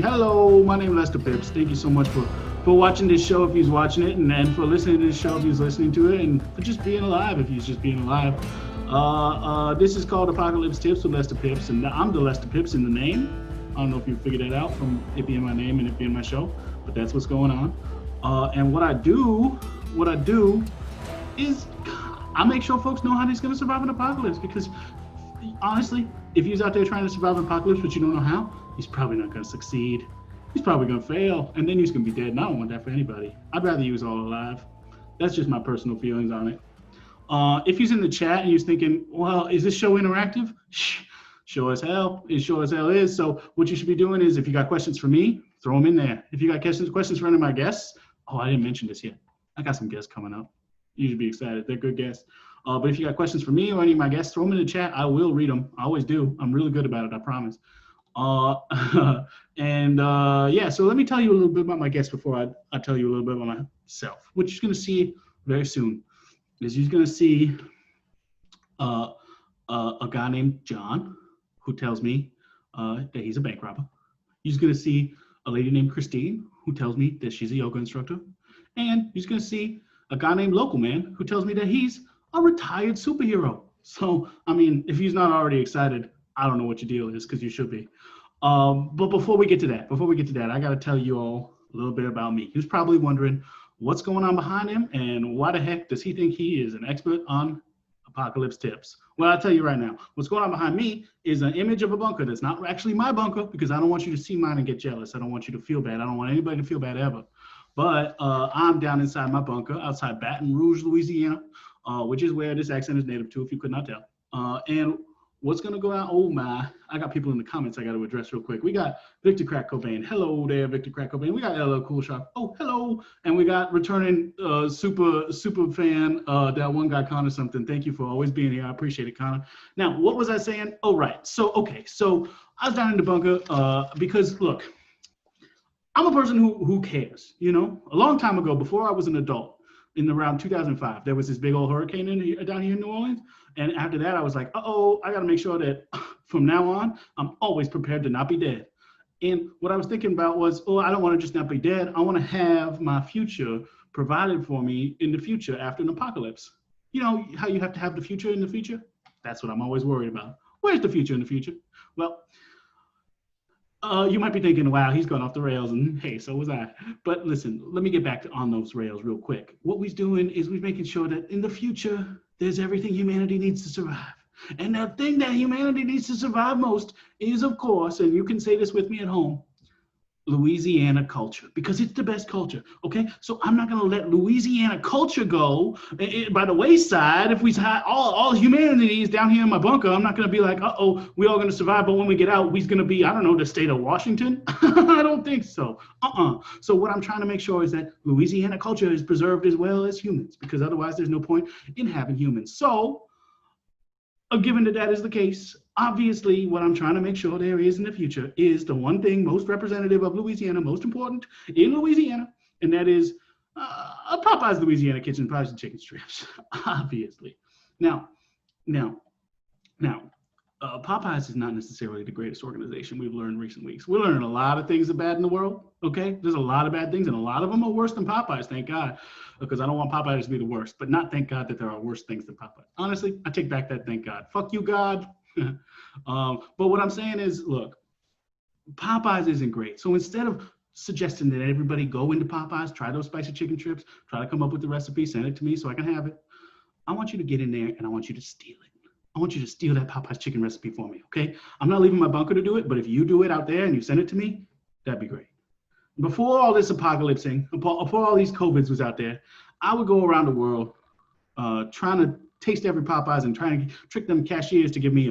Hello, my name is Lester Pipps. Thank you so much for watching this show if he's watching it, and for listening to this show if he's listening to it, and for just being alive if he's just being alive. This is called Apocalypse Tips with Lester Pipps, and I'm the Lester Pipps in the name. I don't know if you figured that out from it being my name and it being my show, but that's what's going on. And what I do is I make sure folks know how he's going to survive an apocalypse, because honestly, if he's out there trying to survive an apocalypse but you don't know how, he's probably not going to succeed. He's probably going to fail, and then he's going to be dead, and I don't want that for anybody. I'd rather he was all alive. That's just my personal feelings on it. If he's in the chat and he's thinking, well, is this show interactive? Sure as hell. It sure as hell is. So what you should be doing is, if you got questions for me, throw them in there. If you got questions for any of my guests, I didn't mention this yet. I got some guests coming up. You should be excited. They're good guests. But if you got questions for me or any of my guests, throw them in the chat. I will read them. I always do. I'm really good about it, I promise. Yeah, so let me tell you a little bit about my guests before I tell you a little bit about myself. What you're going to see very soon is you're going to see a guy named John who tells me that he's a bank robber. You're going to see a lady named Christine who tells me that she's a yoga instructor. And you're going to see a guy named Local Man who tells me that he's a retired superhero. So, I mean, if he's not already excited, I don't know what your deal is, because you should be. But before we get to that, I got to tell you all a little bit about me. He was probably wondering what's going on behind him and why the heck does he think he is an expert on apocalypse tips. Well, I'll tell you right now, what's going on behind me is an image of a bunker that's not actually my bunker, because I don't want you to see mine and get jealous. I don't want you to feel bad. I don't want anybody to feel bad ever. But I'm down inside my bunker outside Baton Rouge, Louisiana, which is where this accent is native to, if you could not tell. And what's going to go out? Oh, my. I got people in the comments I got to address real quick. We got Victor Crack Cobain. Hello there, Victor Crack Cobain. We got LL Cool Shop. Oh, hello. And we got returning super fan, that one guy, Connor something. Thank you for always being here. I appreciate it, Connor. Now, what was I saying? Oh, right. So I was down in the bunker because, look, I'm a person who cares, you know? A long time ago, before I was an adult, in around 2005, there was this big old hurricane down here in New Orleans. And after that, I was like, I got to make sure that from now on, I'm always prepared to not be dead. And what I was thinking about was, I don't want to just not be dead. I want to have my future provided for me in the future after an apocalypse. You know how you have to have the future in the future? That's what I'm always worried about. Where's the future in the future? Well, you might be thinking, wow, he's gone off the rails, and hey, so was I. But listen, let me get back on those rails real quick. What we're doing is we're making sure that in the future, there's everything humanity needs to survive. And the thing that humanity needs to survive most is, of course, and you can say this with me at home, Louisiana culture, because it's the best culture, okay? So I'm not gonna let Louisiana culture go by the wayside. If we have all humanity is down here in my bunker, I'm not gonna be like, we're all gonna survive, but when we get out, we're gonna be, I don't know, the state of Washington? I don't think so, So what I'm trying to make sure is that Louisiana culture is preserved as well as humans, because otherwise there's no point in having humans. So, given that is the case, obviously what I'm trying to make sure there is in the future is the one thing most representative of Louisiana, most important in Louisiana, and that is a Popeye's Louisiana kitchen pies and chicken strips, obviously. Now, Popeyes is not necessarily the greatest organization we've learned in recent weeks. We're learning a lot of things are bad in the world, okay? There's a lot of bad things, and a lot of them are worse than Popeyes, thank God, because I don't want Popeyes to be the worst, but not thank God that there are worse things than Popeyes. Honestly, I take back that thank God. Fuck you, God. But what I'm saying is, look, Popeyes isn't great. So instead of suggesting that everybody go into Popeyes, try those spicy chicken strips, try to come up with the recipe, send it to me so I can have it, I want you to get in there and I want you to steal it. I want you to steal that Popeye's chicken recipe for me, okay? I'm not leaving my bunker to do it, but if you do it out there and you send it to me, that'd be great. Before all this apocalypsing, before all these COVIDs was out there, I would go around the world trying to taste every Popeyes and trying to trick them cashiers to give me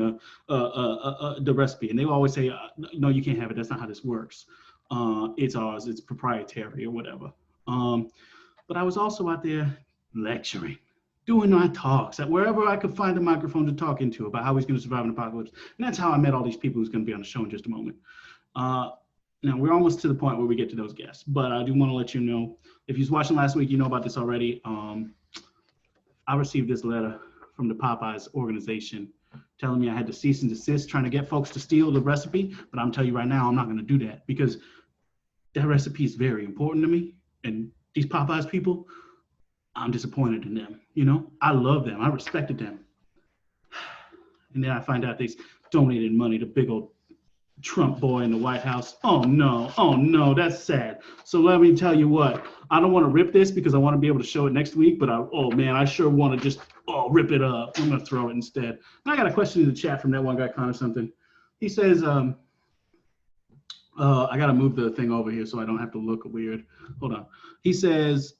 the recipe. And they would always say, no, you can't have it. That's not how this works. It's ours. It's proprietary or whatever. But I was also out there lecturing, doing my talks at wherever I could find a microphone to talk into about how he's going to survive an apocalypse. And that's how I met all these people who's going to be on the show in just a moment. Now, we're almost to the point where we get to those guests, but I do want to let you know, if you was watching last week, you know about this already. I received this letter from the Popeyes organization telling me I had to cease and desist, trying to get folks to steal the recipe. But I'm telling you right now, I'm not going to do that because that recipe is very important to me. And these Popeyes people, I'm disappointed in them. You know, I love them. I respected them. And then I find out they donated money to big old Trump boy in the White House. Oh no, that's sad. So let me tell you what, I don't want to rip this because I want to be able to show it next week, but I sure want to just rip it up. I'm gonna throw it instead. And I got a question in the chat from that one guy, Connor something. He says, I gotta move the thing over here so I don't have to look weird. Hold on. He says,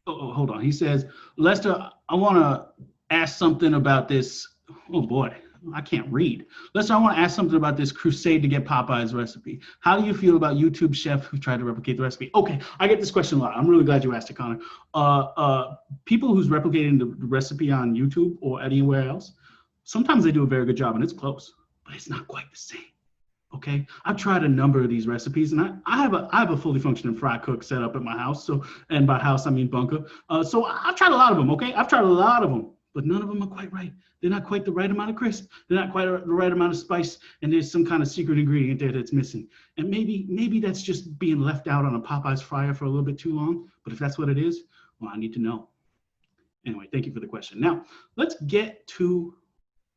hold on. He says, Lester, I want to ask something about this. Oh boy, I can't read. Lester, I want to ask something about this crusade to get Popeye's recipe. How do you feel about YouTube chefs who try to replicate the recipe? Okay, I get this question a lot. I'm really glad you asked it, Connor. People who's replicating the recipe on YouTube or anywhere else, sometimes they do a very good job and it's close, but it's not quite the same. Okay, I've tried a number of these recipes, and I have a fully functioning fry cook set up at my house. So, and by house I mean bunker. So I've tried a lot of them. Okay, I've tried a lot of them, but none of them are quite right. They're not quite the right amount of crisp. They're not quite the right amount of spice, and there's some kind of secret ingredient there that's missing. And maybe that's just being left out on a Popeyes fryer for a little bit too long. But if that's what it is, well, I need to know. Anyway, thank you for the question. Now let's get to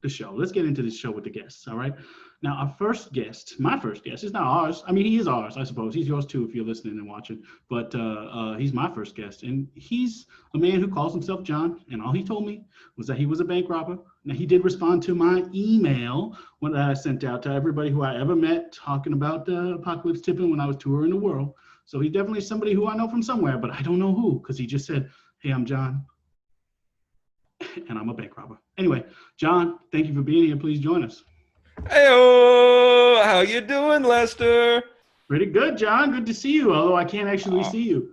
the show. Let's get into this show with the guests. All right. Now, our first guest, my first guest, is not ours. I mean, he is ours, I suppose. He's yours too if you're listening and watching. But he's my first guest, and he's a man who calls himself John. And all he told me was that he was a bank robber. Now, he did respond to my email when I sent out to everybody who I ever met talking about apocalypse tipping when I was touring the world. So he's definitely somebody who I know from somewhere, but I don't know who, because he just said, "Hey, I'm John, and I'm a bank robber." Anyway, John, thank you for being here. Please join us. Hey-o! How you doing, Lester? Pretty good, John. Good to see you, although I can't actually see you.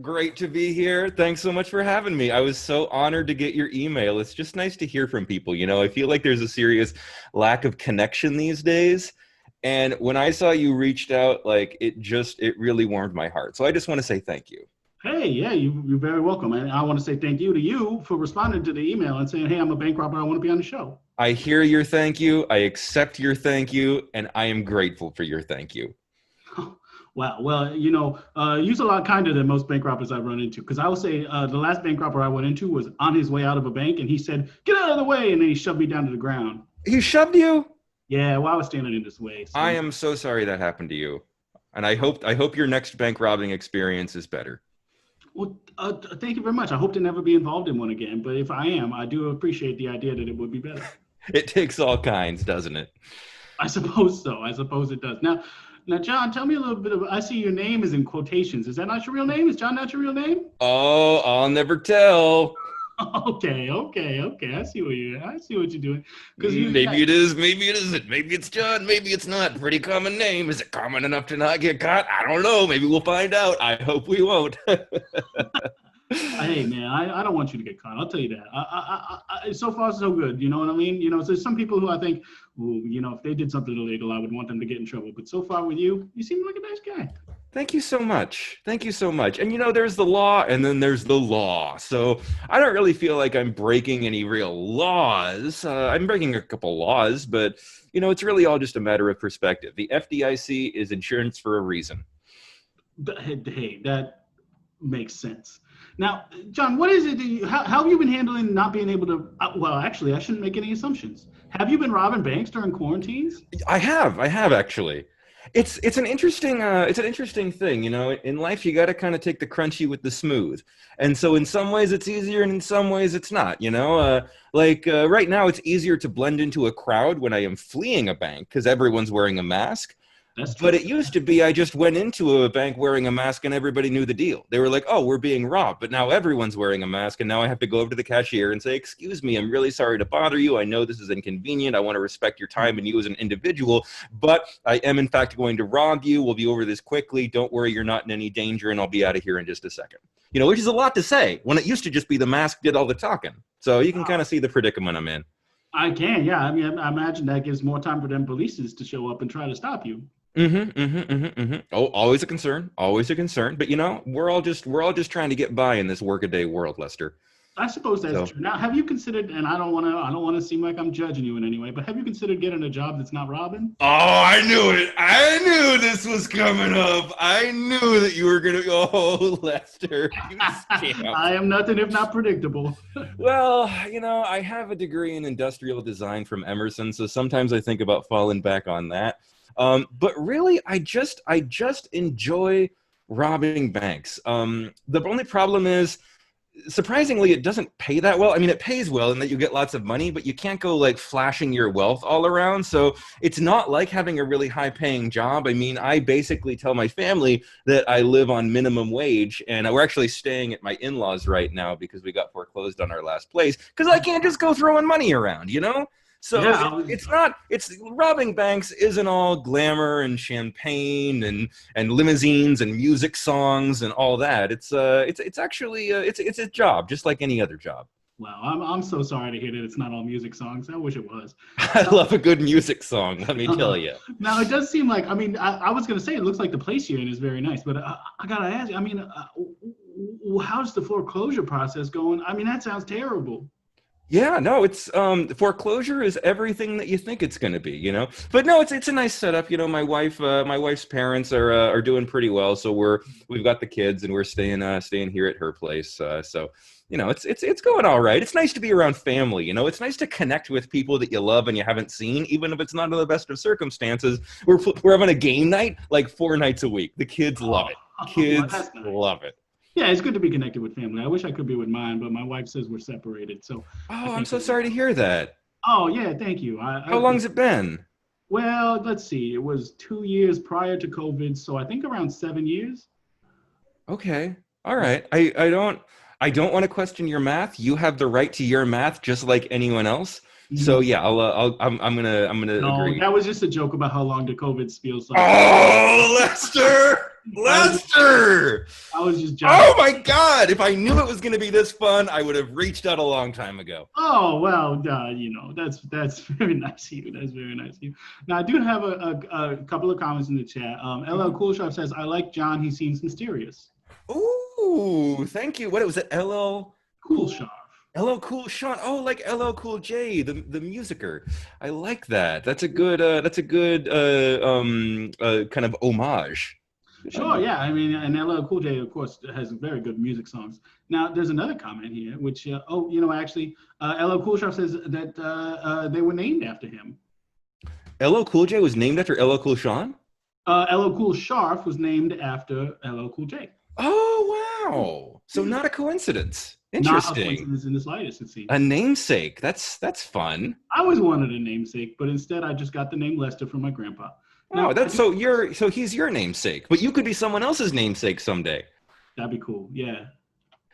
Great to be here. Thanks so much for having me. I was so honored to get your email. It's just nice to hear from people. You know, I feel like there's a serious lack of connection these days. And when I saw you reached out, like, it really warmed my heart. So I just want to say thank you. Hey, yeah, you're very welcome. And I want to say thank you to you for responding to the email and saying, "Hey, I'm a bank robber. I want to be on the show." I hear your thank you. I accept your thank you. And I am grateful for your thank you. Wow. Well, you know, you're a lot kinder than most bank robbers I've run into. Because I will say the last bank robber I went into was on his way out of a bank. And he said, "Get out of the way." And then he shoved me down to the ground. He shoved you? Yeah, well, I was standing in his way. So. I am so sorry that happened to you. And I hope your next bank robbing experience is better. Well, thank you very much. I hope to never be involved in one again. But if I am, I do appreciate the idea that it would be better. It takes all kinds, doesn't it? I suppose so. I suppose it does. Now, John, tell me a little bit of. I see your name is in quotations. Is that not your real name? Is John not your real name? Oh, I'll never tell. Okay. I see what you're doing. Maybe it is. Maybe it isn't. Maybe it's John. Maybe it's not. Pretty common name. Is it common enough to not get caught? I don't know. Maybe we'll find out. I hope we won't. Hey man, I don't want you to get caught. I'll tell you that. I so far so good. You know what I mean? You know, there's some people who I think, well, you know, if they did something illegal, I would want them to get in trouble. But so far with you, you seem like a nice guy. Thank you so much. Thank you so much. And you know, there's the law and then there's the law. So I don't really feel like I'm breaking any real laws. I'm breaking a couple laws, but you know, it's really all just a matter of perspective. The FDIC is insurance for a reason. Hey, that makes sense. Now, John, what is it? How have you been handling not being able to? Well, actually, I shouldn't make any assumptions. Have you been robbing banks during quarantines? I have actually. It's an interesting thing, you know. In life, you got to kind of take the crunchy with the smooth, and so in some ways it's easier, and in some ways it's not. You know, right now it's easier to blend into a crowd when I am fleeing a bank because everyone's wearing a mask. That's true. But it used to be I just went into a bank wearing a mask and everybody knew the deal. They were like, "Oh, we're being robbed." But now everyone's wearing a mask and now I have to go over to the cashier and say, "Excuse me, I'm really sorry to bother you. I know this is inconvenient. I want to respect your time and you as an individual, but I am in fact going to rob you. We'll be over this quickly. Don't worry, you're not in any danger and I'll be out of here in just a second." You know, which is a lot to say when it used to just be the mask did all the talking. So you can kind of see the predicament I'm in. I can, yeah. I mean, I imagine that gives more time for them polices to show up and try to stop you. Oh, always a concern. But you know, we're all just trying to get by in this workaday world, Lester. I suppose that's So, true. Now, have you considered, and I don't want to seem like I'm judging you in any way, but have you considered getting a job that's not robbing? oh, I knew it. I knew this was coming up. I knew that you were going to go, oh, Lester, you scamp. I am nothing if not predictable. Well, I have a degree in industrial design from Emerson, so sometimes I think about falling back on that. But really, I just enjoy robbing banks. The only problem is, surprisingly, it doesn't pay that well. I mean, it pays well in that you get lots of money, but you can't go like flashing your wealth all around. So it's not like having a really high paying job. I mean, I basically tell my family that I live on minimum wage, and we're actually staying at my in-laws right now because we got foreclosed on our last place because I can't just go throwing money around, So Yeah, it's robbing banks isn't all glamour and champagne and limousines and music songs and all that. It's actually it's a job just like any other job. wow. I'm so sorry to hear that it's not all music songs. I wish it was. I love a good music song, let me tell you. Now, it does seem like, I mean, I was going to say it looks like the place you're in is very nice, but I got to ask you, I mean, how's the foreclosure process going? I mean, that sounds terrible. Yeah, no, it's foreclosure is everything that you think it's going to be, But no, it's a nice setup. My wife's parents are doing pretty well, so we've got the kids and we're staying here at her place. So it's going all right. It's nice to be around family. It's nice to connect with people that you love and you haven't seen, even if it's not in the best of circumstances. We're having a game night like 4 nights a week. The kids love it. Kids That's nice. love it. Yeah, it's good to be connected with family. I wish I could be with mine, but my wife says we're separated. So. Oh, I'm so sorry to hear that. Oh yeah, thank you. How long's it been? Well, let's see. It was 2 years prior to COVID, so I think around 7 years. Okay. All right. I don't want to question your math. You have the right to your math just like anyone else. So yeah, I'm gonna agree. That was just a joke about how long the COVID feels like. Oh, Lester! Lester! I was just joking. Oh my God! If I knew it was gonna be this fun, I would have reached out a long time ago. Oh well, that's very nice of you. That's very nice of you. Now I do have a couple of comments in the chat. LL Cool Shop says, "I like John. He seems mysterious." Ooh, thank you. What was it? LL Cool Shop. LL Cool Sean. Oh, like LL Cool J, the musicer. I like that. That's a good kind of homage. Sure, yeah. I mean, and LL Cool J, of course, has very good music songs. Now, there's another comment here, which, actually, LL Cool Shop says that they were named after him. LL Cool J was named after LL Cool Sean? LL Cool Scharf was named after LL Cool J. Oh, wow. So not a coincidence. Interesting. Not a coincidence in the slightest, it seems. A namesake. That's fun. I always wanted a namesake, but instead I just got the name Lester from my grandpa. Now, so he's your namesake, but you could be someone else's namesake someday. That'd be cool. Yeah.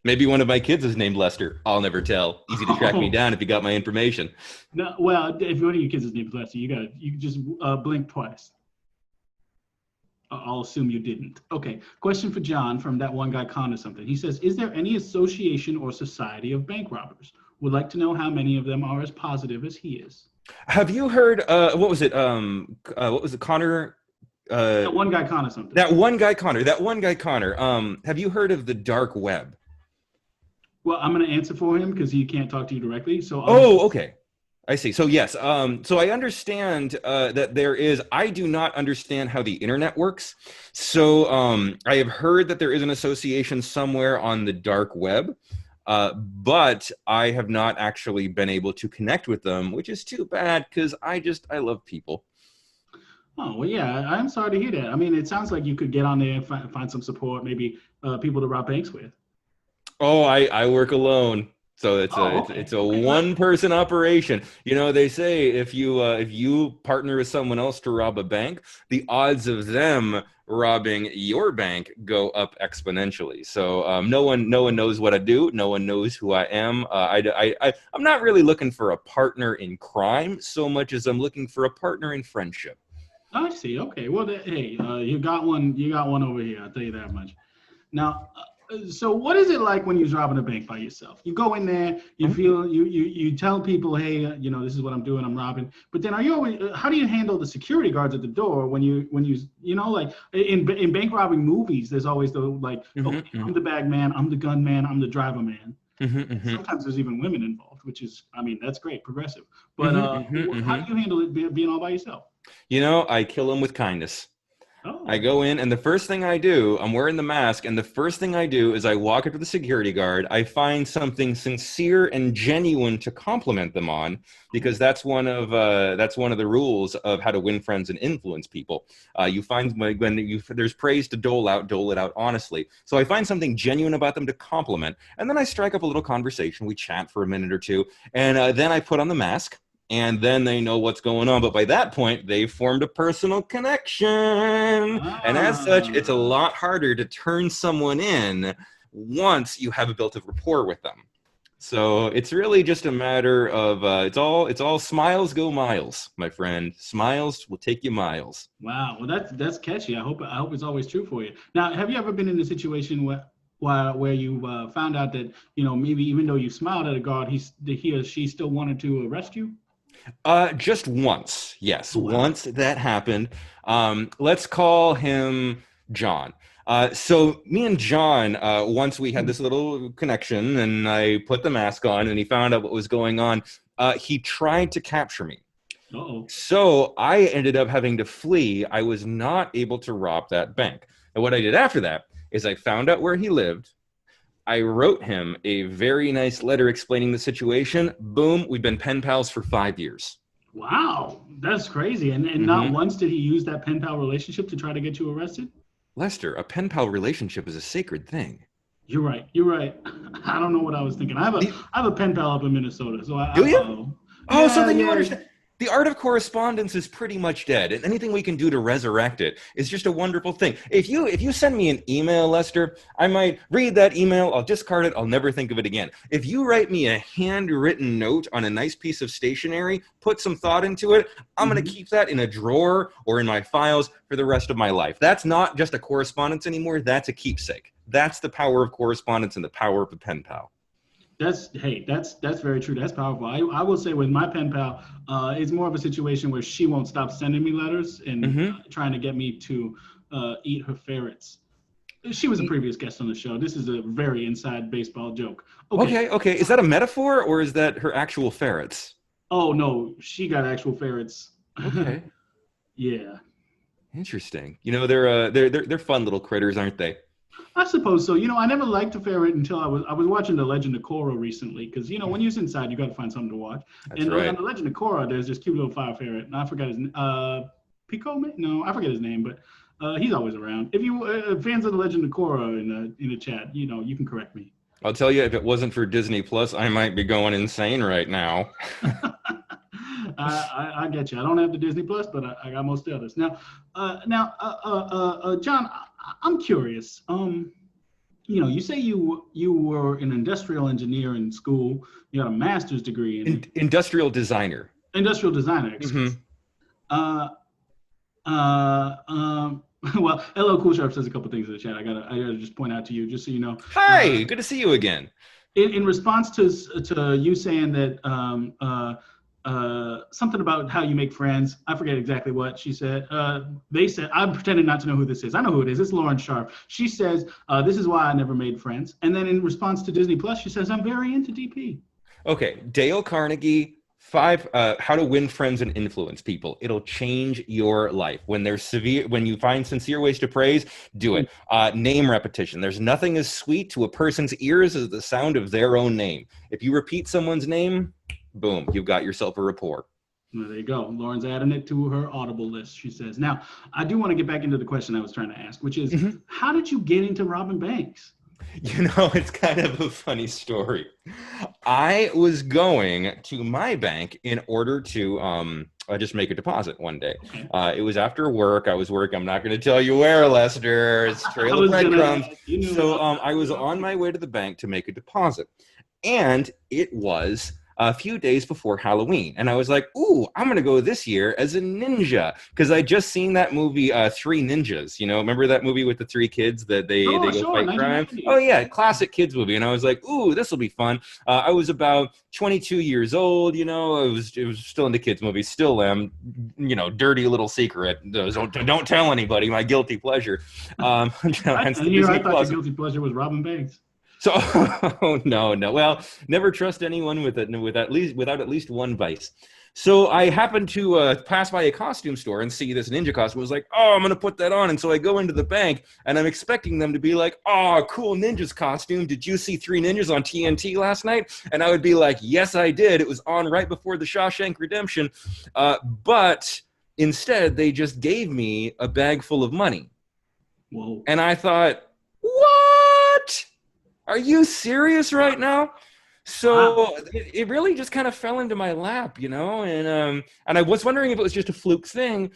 Maybe one of my kids is named Lester. I'll never tell. Easy to track me down if you got my information. No, well, if one of your kids is named Lester, you just blink twice. I'll assume you didn't. Okay. Question for John from that one guy, Connor something. He says, is there any association or society of bank robbers? Would like to know how many of them are as positive as he is. Have you heard, what was it, Connor? That one guy, Connor something. That one guy, Connor. Have you heard of the dark web? Well, I'm going to answer for him because he can't talk to you directly. So. Okay. I see. So yes. So I understand that there is. I do not understand how the internet works. So I have heard that there is an association somewhere on the dark web, but I have not actually been able to connect with them, which is too bad because I love people. Oh well, yeah. I'm sorry to hear that. I mean, it sounds like you could get on there and find some support, maybe people to rob banks with. Oh, I work alone. So it's a one-person operation. They say if you partner with someone else to rob a bank, the odds of them robbing your bank go up exponentially. So no one knows what I do. No one knows who I am. I'm not really looking for a partner in crime so much as I'm looking for a partner in friendship. I see. Okay. Well, hey, you got one over here. I'll tell you that much. Now. So what is it like when you're robbing a bank by yourself? You go in there, you feel you tell people, hey, this is what I'm doing, I'm robbing. But then how do you handle the security guards at the door when you like in bank robbing movies? There's always the like, okay, I'm the bag man, I'm the gun man, I'm the driver man. Sometimes there's even women involved, which is, I mean, that's great, progressive. But how do you handle it being all by yourself? You know, I kill them with kindness. I Oh, go in, and the first thing I do, I'm wearing the mask, and the first thing I do is I walk up to the security guard. I find something sincere and genuine to compliment them on, because that's one of the rules of how to win friends and influence people. You find when there's praise to dole it out honestly. So I find something genuine about them to compliment, and then I strike up a little conversation. We chat for a minute or two, and then I put on the mask. And then they know what's going on. But by that point, they've formed a personal connection. And as such, it's a ah, lot harder to turn someone in once you have a built-up rapport with them. So it's really just a matter of it's all smiles go miles, my friend. Smiles will take you miles. wow. Well, that's catchy. I hope it's always true for you. Now, have you ever been in a situation where you found out that, maybe even though you smiled at a guard, he or she still wanted to arrest you? Just once. Yes, Oh, wow. once that happened. Let's call him John. So me and John, once we had this little connection, and I put the mask on, and he found out what was going on. He tried to capture me. Uh-oh. So I ended up having to flee. I was not able to rob that bank. And what I did after that is I found out where he lived. I wrote him a very nice letter explaining the situation. Boom, we've been pen pals for 5 years. Wow, that's crazy. And not once did he use that pen pal relationship to try to get you arrested? Lester, a pen pal relationship is a sacred thing. You're right. You're right. I don't know what I was thinking. I have a pen pal up in Minnesota, so Do you? follow. Oh, so Yeah, then you yeah. understand. The art of correspondence is pretty much dead, and anything we can do to resurrect it is just a wonderful thing. If you send me an email, Lester, I might read that email, I'll discard it, I'll never think of it again. If you write me a handwritten note on a nice piece of stationery, put some thought into it, I'm going to keep that in a drawer or in my files for the rest of my life. That's not just a correspondence anymore, that's a keepsake. That's the power of correspondence and the power of a pen pal. That's very true. That's powerful. I will say with my pen pal, it's more of a situation where she won't stop sending me letters and trying to get me to eat her ferrets. She was a previous guest on the show. This is a very inside baseball joke. Okay. Is that a metaphor, or is that her actual ferrets? Oh no, she got actual ferrets. Okay. Yeah. Interesting. They're fun little critters, aren't they? I suppose so. I never liked a ferret until I was watching The Legend of Korra recently, because when you're inside, you got to find something to watch. That's And right. on The Legend of Korra, there's this cute little fire ferret, and I forgot his Pico? No, I forget his name, but he's always around. If you fans of The Legend of Korra in the chat, you can correct me. I'll tell you, if it wasn't for Disney Plus, I might be going insane right now. I get you. I don't have the Disney Plus, but I got most others. Now, John, I'm curious. You say you were an industrial engineer in school. You got a master's degree in Industrial designer. industrial designer. Excuse me. Well, LL Cool Sharp says a couple things in the chat. I gotta just point out to you, just so you know. Hi, good to see you again. In response to you saying that something about how you make friends. I forget exactly what she said. They said, I'm pretending not to know who this is. I know who it is. It's Lauren Scharf. She says, this is why I never made friends. And then in response to Disney Plus, she says, I'm very into DP. Okay, Dale Carnegie, 5 How to Win Friends and Influence People. It'll change your life. When you find sincere ways to praise, do it. Name repetition. There's nothing as sweet to a person's ears as the sound of their own name. If you repeat someone's name, boom, you've got yourself a rapport. Well, there you go. Lauren's adding it to her Audible list, she says. Now, I do want to get back into the question I was trying to ask, which is, how did you get into robbing banks? It's kind of a funny story. I was going to my bank in order to just make a deposit one day. Okay. It was after work. I was working. I'm not going to tell you where, Lester. It's trail of breadcrumbs. So I was on my way to the bank to make a deposit. And it was a few days before Halloween. And I was like, ooh, I'm going to go this year as a ninja. Because I just seen that movie, Three Ninjas. Remember that movie with the 3 kids that they go fight crime? Oh, yeah, classic kids movie. And I was like, ooh, this will be fun. I was about 22 years old. It was still into kids movies. Still am. Dirty little secret. Don't tell anybody. My guilty pleasure. I thought your guilty pleasure was robbing banks. So, oh, no. Well, never trust anyone without at least one vice. So I happened to pass by a costume store and see this ninja costume. I was like, oh, I'm gonna put that on. And so I go into the bank and I'm expecting them to be like, oh, cool ninja's costume. Did you see Three Ninjas on TNT last night? And I would be like, yes, I did. It was on right before the Shawshank Redemption. But instead, they just gave me a bag full of money. Whoa. And I thought, what? Are you serious right now? So Wow. it really just kind of fell into my lap, and I was wondering if it was just a fluke thing.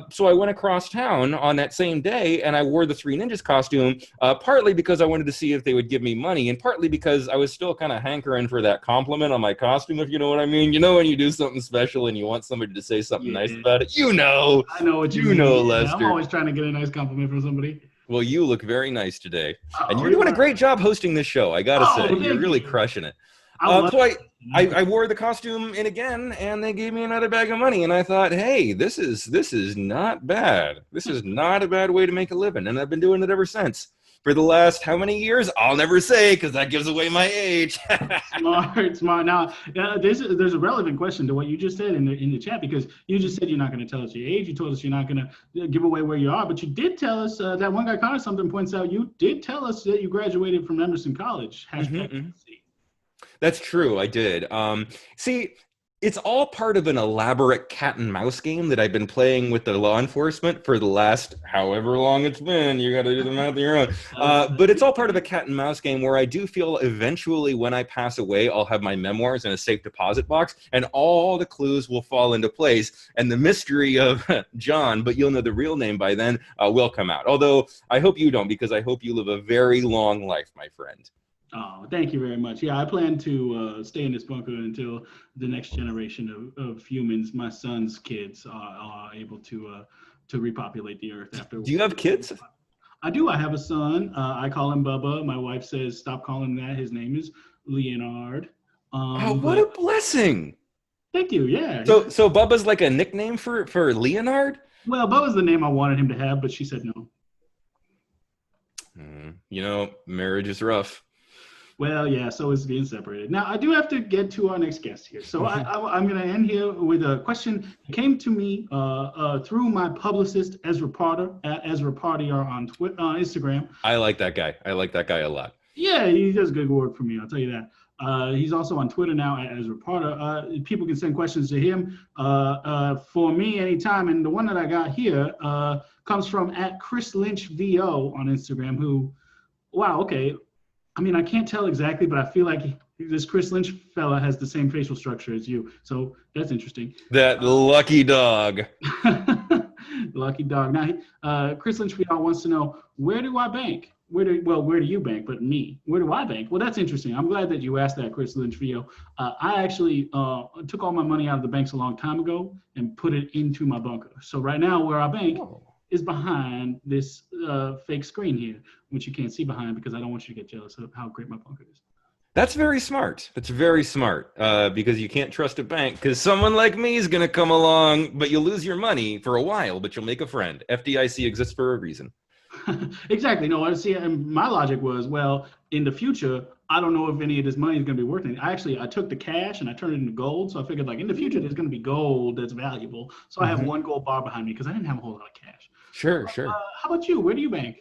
So I went across town on that same day, and I wore the Three Ninjas costume, partly because I wanted to see if they would give me money, and partly because I was still kind of hankering for that compliment on my costume, if you know what I mean. You know, when you do something special and you want somebody to say something nice Yeah. about it. I know what you mean. Yeah, I'm Lester. always trying to get a nice compliment from somebody. Well, you look very nice today, and Oh, you're doing a great job hosting this show. I gotta say, oh, you're thank really you. crushing it. I love So it. I wore the costume in again, and they gave me another bag of money, and I thought, hey, this is not bad. This is not a bad way to make a living, and I've been doing it ever since. For the last how many years? I'll never say because that gives away my age. Smart. Now, there's a relevant question to what you just said in the chat, because you just said you're not going to tell us your age. You told us you're not going to give away where you are, but you did tell us that one guy Connor something points out. You did tell us that you graduated from Emerson College. #. That's true. I did. See, it's all part of an elaborate cat and mouse game that I've been playing with the law enforcement for the last however long it's been. You got to do the math on your own. But it's all part of a cat and mouse game where I do feel eventually when I pass away, I'll have my memoirs in a safe deposit box and all the clues will fall into place. And the mystery of John, but you'll know the real name by then, will come out. Although I hope you don't, because I hope you live a very long life, my friend. Oh, thank you very much. Yeah, I plan to stay in this bunker until the next generation of humans, my son's kids, are able to repopulate the earth after. Do you have kids? I do. I have a son. I call him Bubba. My wife says, stop calling him that. His name is Leonard. What a blessing. Thank you. Yeah. So Bubba's like a nickname for Leonard? Well, Bubba's the name I wanted him to have, but she said no. Marriage is rough. Well, yeah, so is being separated. Now, I do have to get to our next guest here. So I'm going to end here with a question that came to me through my publicist, Ezra Potter, at Ezra Potter on Instagram. I like that guy. I like that guy a lot. Yeah, he does good work for me, I'll tell you that. He's also on Twitter now at Ezra Potter. People can send questions to him for me anytime. And the one that I got here comes from at Chris Lynch VO on Instagram, who, wow, okay. I mean, I can't tell exactly, but I feel like this Chris Lynch fella has the same facial structure as you. So that's interesting. That lucky dog. Lucky dog. Now, Chris Lynch wants to know, where do I bank? Where do you bank? But me, where do I bank? Well, that's interesting. I'm glad that you asked that, Chris Lynch VO. I actually took all my money out of the banks a long time ago and put it into my bunker. So right now, where I bank is behind this fake screen here, which you can't see behind because I don't want you to get jealous of how great my bunker is. That's very smart. That's very smart because you can't trust a bank because someone like me is going to come along, but you'll lose your money for a while, but you'll make a friend. FDIC exists for a reason. Exactly. No, I see. And my logic was, well, in the future, I don't know if any of this money is going to be worth anything. I took the cash and I turned it into gold. So I figured like in the future, there's going to be gold that's valuable. So I have one gold bar behind me because I didn't have a whole lot of cash. Sure. How about you? Where do you bank?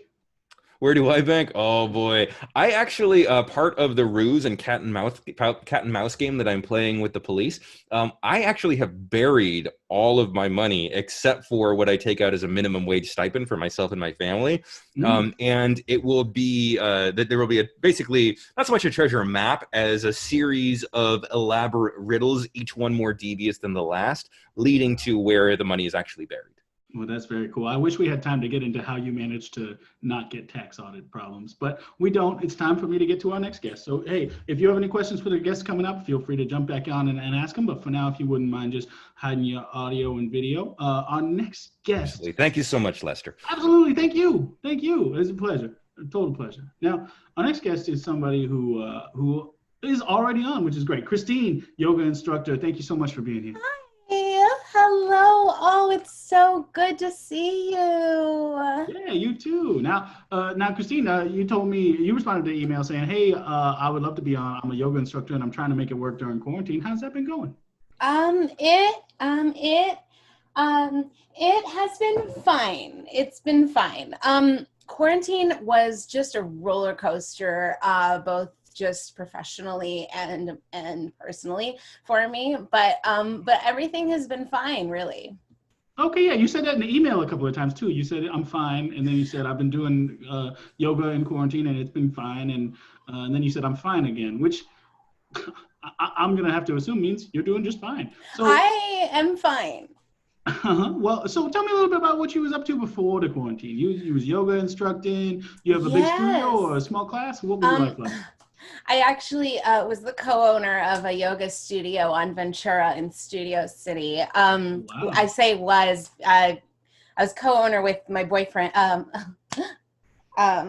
Where do I bank? Oh boy, I actually part of the ruse and cat and mouse game that I'm playing with the police. I actually have buried all of my money except for what I take out as a minimum wage stipend for myself and my family. And it will be that there will be basically not so much a treasure map as a series of elaborate riddles, each one more devious than the last, leading to where the money is actually buried. Well, that's very cool. I wish we had time to get into how you managed to not get tax audit problems, but we don't. It's time for me to get to our next guest. So, hey, if you have any questions for the guests coming up, feel free to jump back on and ask them. But for now, if you wouldn't mind just hiding your audio and video, our next guest. Absolutely. Thank you so much, Lester. Absolutely. Thank you. It's a pleasure. A total pleasure. Now, our next guest is somebody who is already on, which is great. Christine, yoga instructor. Thank you so much for being here. Hi, how Hello. Oh, it's so good to see you. Yeah, you too. Now, Christine, you told me you responded to the email saying, "Hey, I would love to be on. I'm a yoga instructor, and I'm trying to make it work during quarantine. How's that been going?" Um, it, um, it, it has been fine. It's been fine. Quarantine was just a roller coaster, both just professionally and personally for me. But everything has been fine, really. Okay, yeah, you said that in the email a couple of times too. You said I'm fine, and then you said I've been doing yoga in quarantine, and it's been fine, and then you said I'm fine again, which I'm gonna have to assume means you're doing just fine. So, I am fine. well, so tell me a little bit about what you was up to before the quarantine. You was yoga instructing. You have a big studio or a Yes. small class? What was your life Um, like? I actually was the co-owner of a yoga studio on Ventura in Studio City. I Wow. say was I was co-owner with my boyfriend,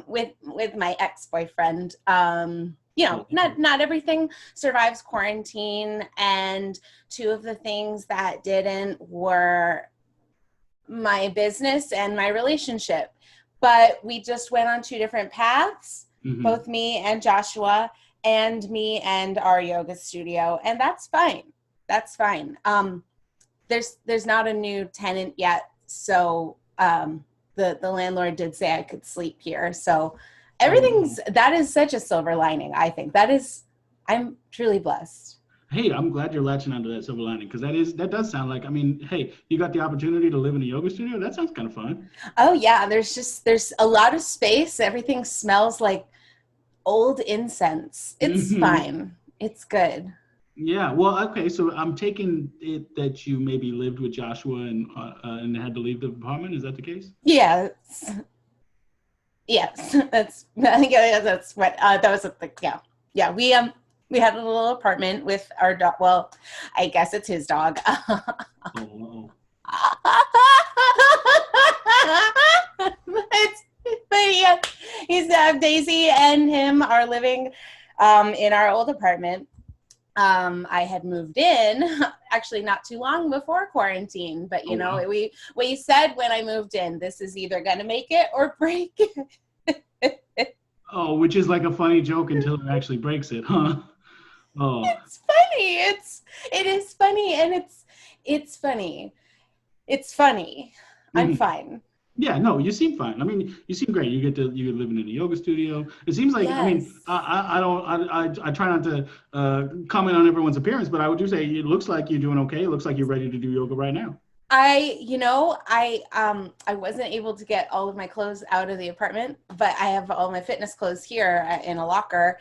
with my ex-boyfriend. Okay. Not everything survives quarantine, and two of the things that didn't were my business and my relationship. But we just went on two different paths, Hmm. both me and Joshua, and me and our yoga studio, and that's fine. That's fine. There's not a new tenant yet, so the landlord did say I could sleep here. So Oh, wow. that is such a silver lining. I think that is, I'm truly blessed. Hey, I'm glad you're latching onto that silver lining because that does sound like, I mean, hey, you got the opportunity to live in a yoga studio. That sounds kind of fun. Oh yeah, there's a lot of space. Everything smells like old incense. It's Hmm. fine. It's good. Yeah. Well, okay. So I'm taking it that you maybe lived with Joshua and had to leave the apartment. Is that the case? Yes, yes. That's I think that's what that was. Yeah, yeah. We had a little apartment with our dog. Well, I guess it's his dog. Oh, It's, but yeah, Daisy and him are living in our old apartment. I had moved in actually not too long before quarantine, but oh, wow. we said when I moved in, this is either gonna make it or break it. Oh, which is like a funny joke until it actually breaks it, huh? Oh. It's funny. It is funny, and it's funny. It's funny. I'm Mhm. fine. Yeah, no, you seem fine. I mean, you seem great. You're living in a yoga studio. It seems like, I mean, Yes. I don't I try not to comment on everyone's appearance, but I would do say it looks like you're doing okay. It looks like you're ready to do yoga right now. I wasn't able to get all of my clothes out of the apartment, but I have all my fitness clothes here in a locker.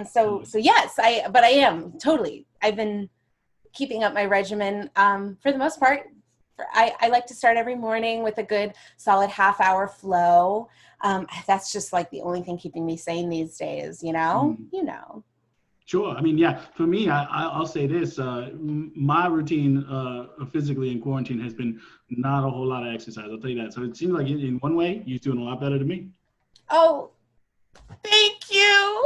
So yes, I am totally. I've been keeping up my regimen for the most part. I like to start every morning with a good solid half-hour flow. That's just like the only thing keeping me sane these days, you know? Mhm. You know. Sure. I mean, yeah, for me, I'll say this. My routine physically in quarantine has been not a whole lot of exercise. I'll tell you that. So it seems like in one way, you're doing a lot better than me. Oh, thank you.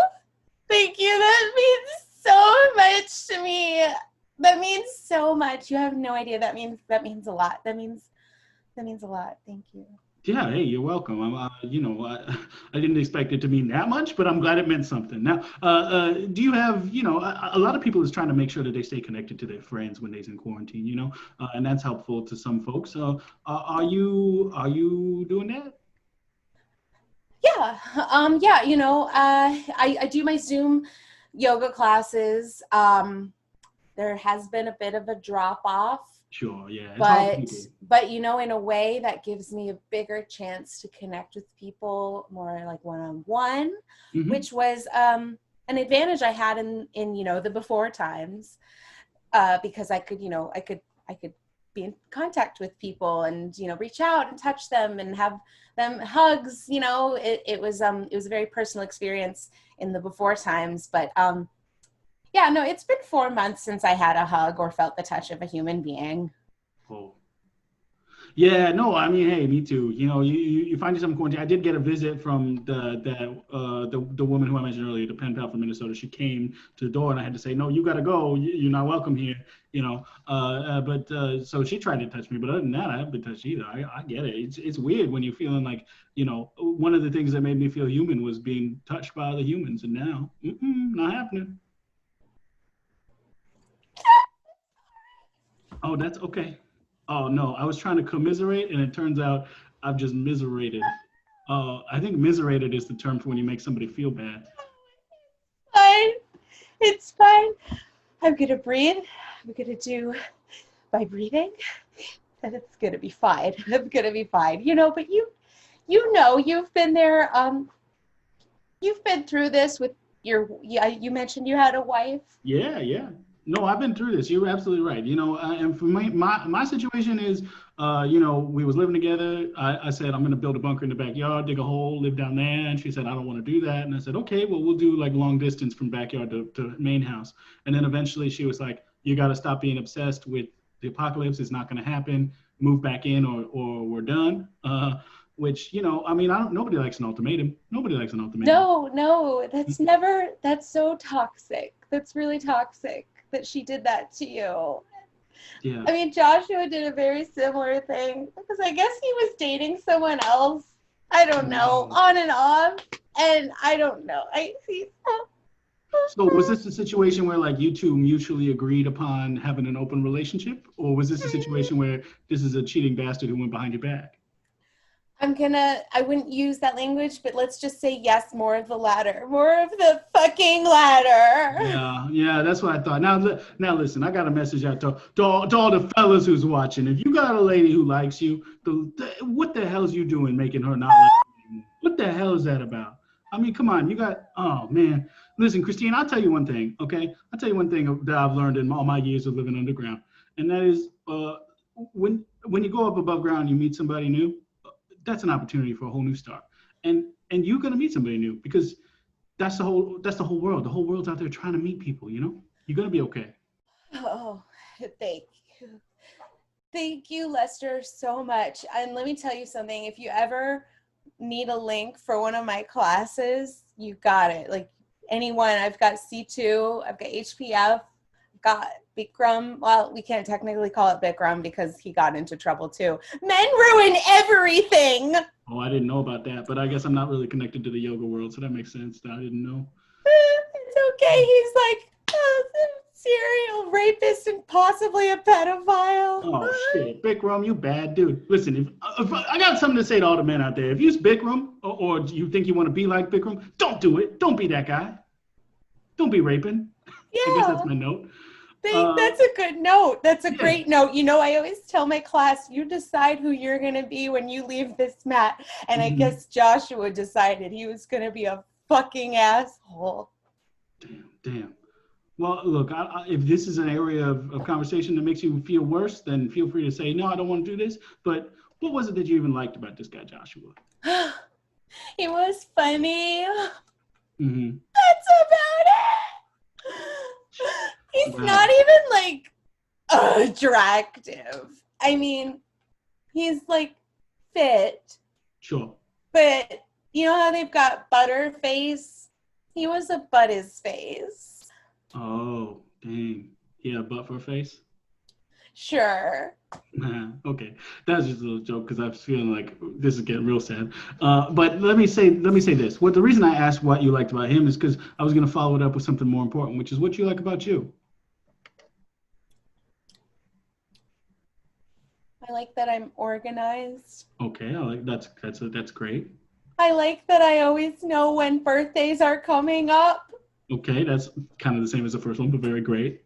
Thank you. That means so much to me. That means so much. You have no idea. That means a lot. That means a lot. Thank you. Yeah, hey, you're welcome. I didn't expect it to mean that much, but I'm glad it meant something. Now, do you have, a lot of people is trying to make sure that they stay connected to their friends when they're in quarantine, and that's helpful to some folks. Are you doing that? Yeah. I do my Zoom yoga classes. There has been a bit of a drop off, Sure, yeah, it's hard for but people. in a way that gives me a bigger chance to connect with people more like one-on-one, Hmm. which was an advantage I had in the before times, because I could be in contact with people and reach out and touch them and have them hugs. It was a very personal experience in the before times, but yeah, no, it's been 4 months since I had a hug or felt the touch of a human being. Oh. Yeah, no, I mean, hey, me too. You find yourself in quarantine. I did get a visit from the woman who I mentioned earlier, the pen pal from Minnesota. She came to the door, and I had to say, no, you got to go. You're not welcome here. But so she tried to touch me, but other than that, I haven't been touched either. I get it. It's weird when you're feeling like, one of the things that made me feel human was being touched by other humans, and now, not happening. Oh, that's okay. Oh no, I was trying to commiserate, and it turns out I've just miserated. I think miserated is the term for when you make somebody feel bad. Fine. It's fine. I'm gonna breathe. I'm gonna do my breathing, and it's gonna be fine. I'm gonna be fine. But you've been there. You've been through this with you mentioned you had a wife. Yeah, yeah. No, I've been through this. You're absolutely right. And for my situation is, we was living together. I said, I'm going to build a bunker in the backyard, dig a hole, live down there. And she said, I don't want to do that. And I said, okay, well, we'll do like long distance from backyard to main house. And then eventually she was like, you got to stop being obsessed with the apocalypse. It's not going to happen. Move back in or we're done. Which, I mean, nobody likes an ultimatum. Nobody likes an ultimatum. No, that's so toxic. That's really toxic that she did that to you. Yeah. I mean, Joshua did a very similar thing because I guess he was dating someone else. I don't know, on and off. And I don't know. So was this a situation where like you two mutually agreed upon having an open relationship? Or was this a situation where this is a cheating bastard who went behind your back? I wouldn't use that language, but let's just say yes, more of the latter. More of the fucking latter. Yeah, that's what I thought. Now listen, I got a message out to all the fellas who's watching. If you got a lady who likes you, what the hell is you doing making her not like you? What the hell is that about? I mean, come on, oh man. Listen, Christine, I'll tell you one thing, okay? I'll tell you one thing that I've learned in all my years of living underground. And that is when you go up above ground, you meet somebody new, that's an opportunity for a whole new start. And you're gonna meet somebody new because that's the whole world. The whole world's out there trying to meet people, You're gonna be okay. Oh, thank you. Thank you, Lester, so much. And let me tell you something. If you ever need a link for one of my classes, you got it. Like anyone, I've got C2, I've got HPF, I've got Bikram. Well, we can't technically call it Bikram because he got into trouble too. Men ruin everything. Oh, I didn't know about that, but I guess I'm not really connected to the yoga world, so that makes sense. I didn't know. It's okay. He's like serial rapist and possibly a pedophile. Oh shit, Bikram, you bad dude. Listen, if I got something to say to all the men out there. If you're Bikram or you think you want to be like Bikram, don't do it. Don't be that guy. Don't be raping. Yeah. I guess that's my note. That's a good note. That's a great note. I always tell my class, you decide who you're going to be when you leave this mat. And I guess Joshua decided he was going to be a fucking asshole. Damn. Well, look, if this is an area of conversation that makes you feel worse, then feel free to say, no, I don't want to do this. But what was it that you even liked about this guy, Joshua? He was funny. Mm-hmm. That's about it. He's not even like attractive. I mean, he's like fit. Sure. But you know how they've got butter face? He was a butt his face. Oh, dang. Yeah, butt for a face? Sure. Okay, that's just a little joke because I was feeling like this is getting real sad. But let me say this. The reason I asked what you liked about him is because I was going to follow it up with something more important, which is what you like about you. I like that I'm organized. Okay, I like that's great. I like that I always know when birthdays are coming up. Okay, that's kind of the same as the first one, but very great.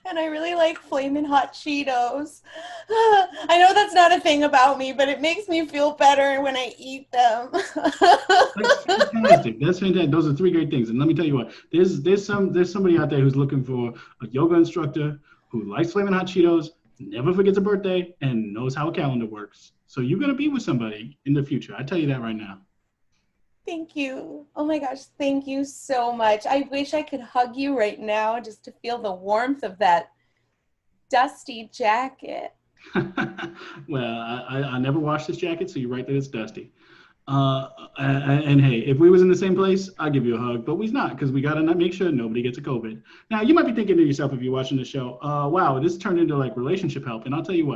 And I really like Flamin' Hot Cheetos. I know that's not a thing about me, but it makes me feel better when I eat them. That's fantastic. That's fantastic. Those are three great things. And let me tell you what, there's somebody out there who's looking for a yoga instructor who likes Flamin' Hot Cheetos, never forgets a birthday, and knows how a calendar works. So you're going to be with somebody in the future. I tell you that right now. Thank you. Oh my gosh, thank you so much. I wish I could hug you right now just to feel the warmth of that dusty jacket. Well, I never washed this jacket, so you're right that it's dusty. And hey, if we was in the same place, I'd give you a hug, but we's not because we gotta make sure nobody gets a COVID. Now, you might be thinking to yourself if you're watching the show, wow, this turned into like relationship help. And I'll tell you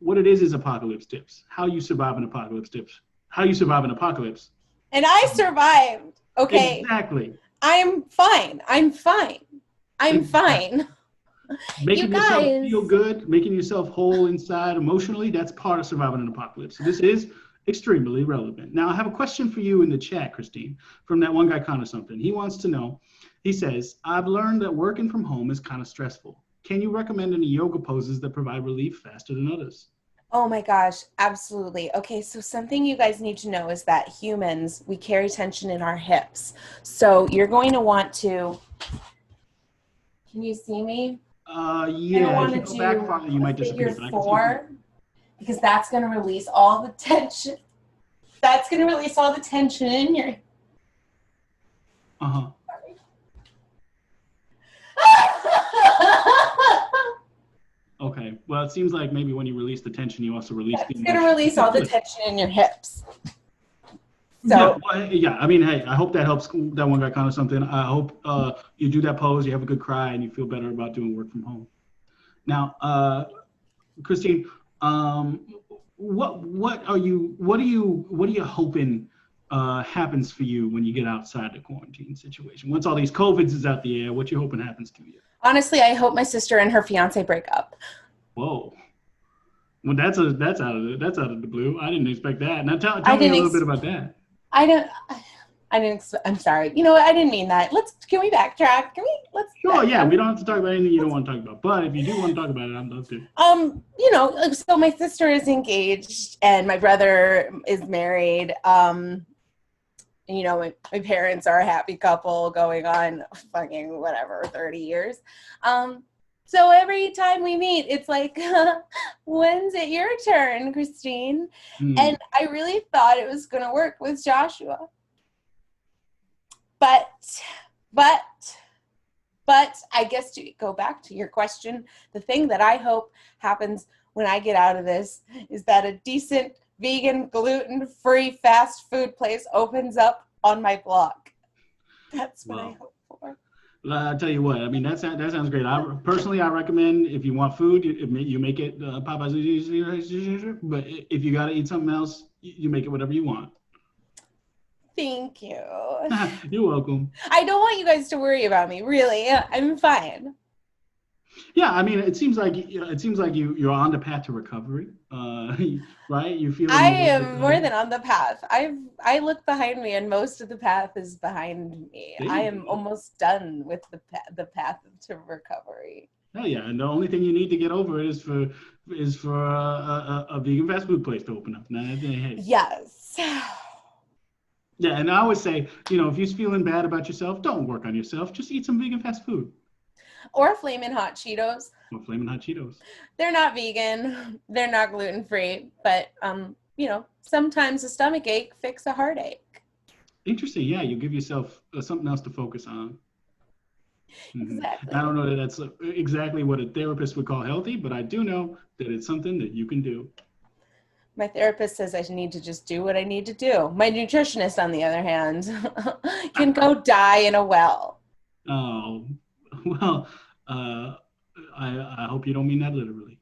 what it is apocalypse tips. How you survive an apocalypse tips. How you survive an apocalypse. And I survived. Okay. Exactly. I'm fine. I'm fine. I'm fine. Making You yourself guys. feel good, making yourself whole inside emotionally, that's part of surviving an apocalypse. So this is extremely relevant. Now, I have a question for you in the chat, Christine, from that one guy, kind of something. He wants to know, he says, I've learned that working from home is kind of stressful. Can you recommend any yoga poses that provide relief faster than others? Oh my gosh, absolutely. Okay, so something you guys need to know is that humans, we carry tension in our hips. So you're going to want to, can you see me? Yeah, if you go back farther, you might disappear. Figure 4, because that's going to release all the tension. That's going to release all the tension in your. Uh-huh. Okay. Well, it seems like maybe when you release the tension, you also release It's going to release all the tension in your hips. So yeah, I mean, hey, I hope that helps that one guy kind of something. I hope you do that pose, you have a good cry, and you feel better about doing work from home. Now, Christine, what are you hoping happens for you when you get outside the quarantine situation? Once all these COVIDs is out the air, what you hoping happens to you? Honestly, I hope my sister and her fiance break up. Whoa. Well, that's out of the blue. I didn't expect that. Now tell me a little bit about that. I'm sorry. You know what? I didn't mean that. Can we backtrack? Sure, yeah. We don't have to talk about anything you don't want to talk about. But if you do want to talk about it, I'd love to. So my sister is engaged and my brother is married. My parents are a happy couple going on fucking whatever, 30 years. So every time we meet, it's like, when's it your turn, Christine? And I really thought it was going to work with Joshua. But I guess to go back to your question, the thing that I hope happens when I get out of this is that a decent vegan, gluten-free fast food place opens up on my block. That's what I hope for. I'll tell you what. I mean, that sounds great. I recommend if you want food, you make it Popeyes. But if you got to eat something else, you make it whatever you want. Thank you. You're welcome. I don't want you guys to worry about me. Really, I'm fine. Yeah, I mean, it seems like you're on the path to recovery, right? You feel. I am more than on the path. I look behind me, and most of the path is behind me. I am almost done with the path to recovery. Oh yeah, and the only thing you need to get over it is for a vegan fast food place to open up. Now, hey. Yes. Yeah, and I always say, if you're feeling bad about yourself, don't work on yourself. Just eat some vegan fast food. Or Flamin' Hot Cheetos. Or Flamin' Hot Cheetos. They're not vegan. They're not gluten-free. But, sometimes a stomach ache fix a heartache. Interesting. Yeah, you give yourself something else to focus on. Exactly. I don't know that that's exactly what a therapist would call healthy, but I do know that it's something that you can do. My therapist says I need to just do what I need to do. My nutritionist, on the other hand, can go die in a well. Oh, well, I hope you don't mean that literally.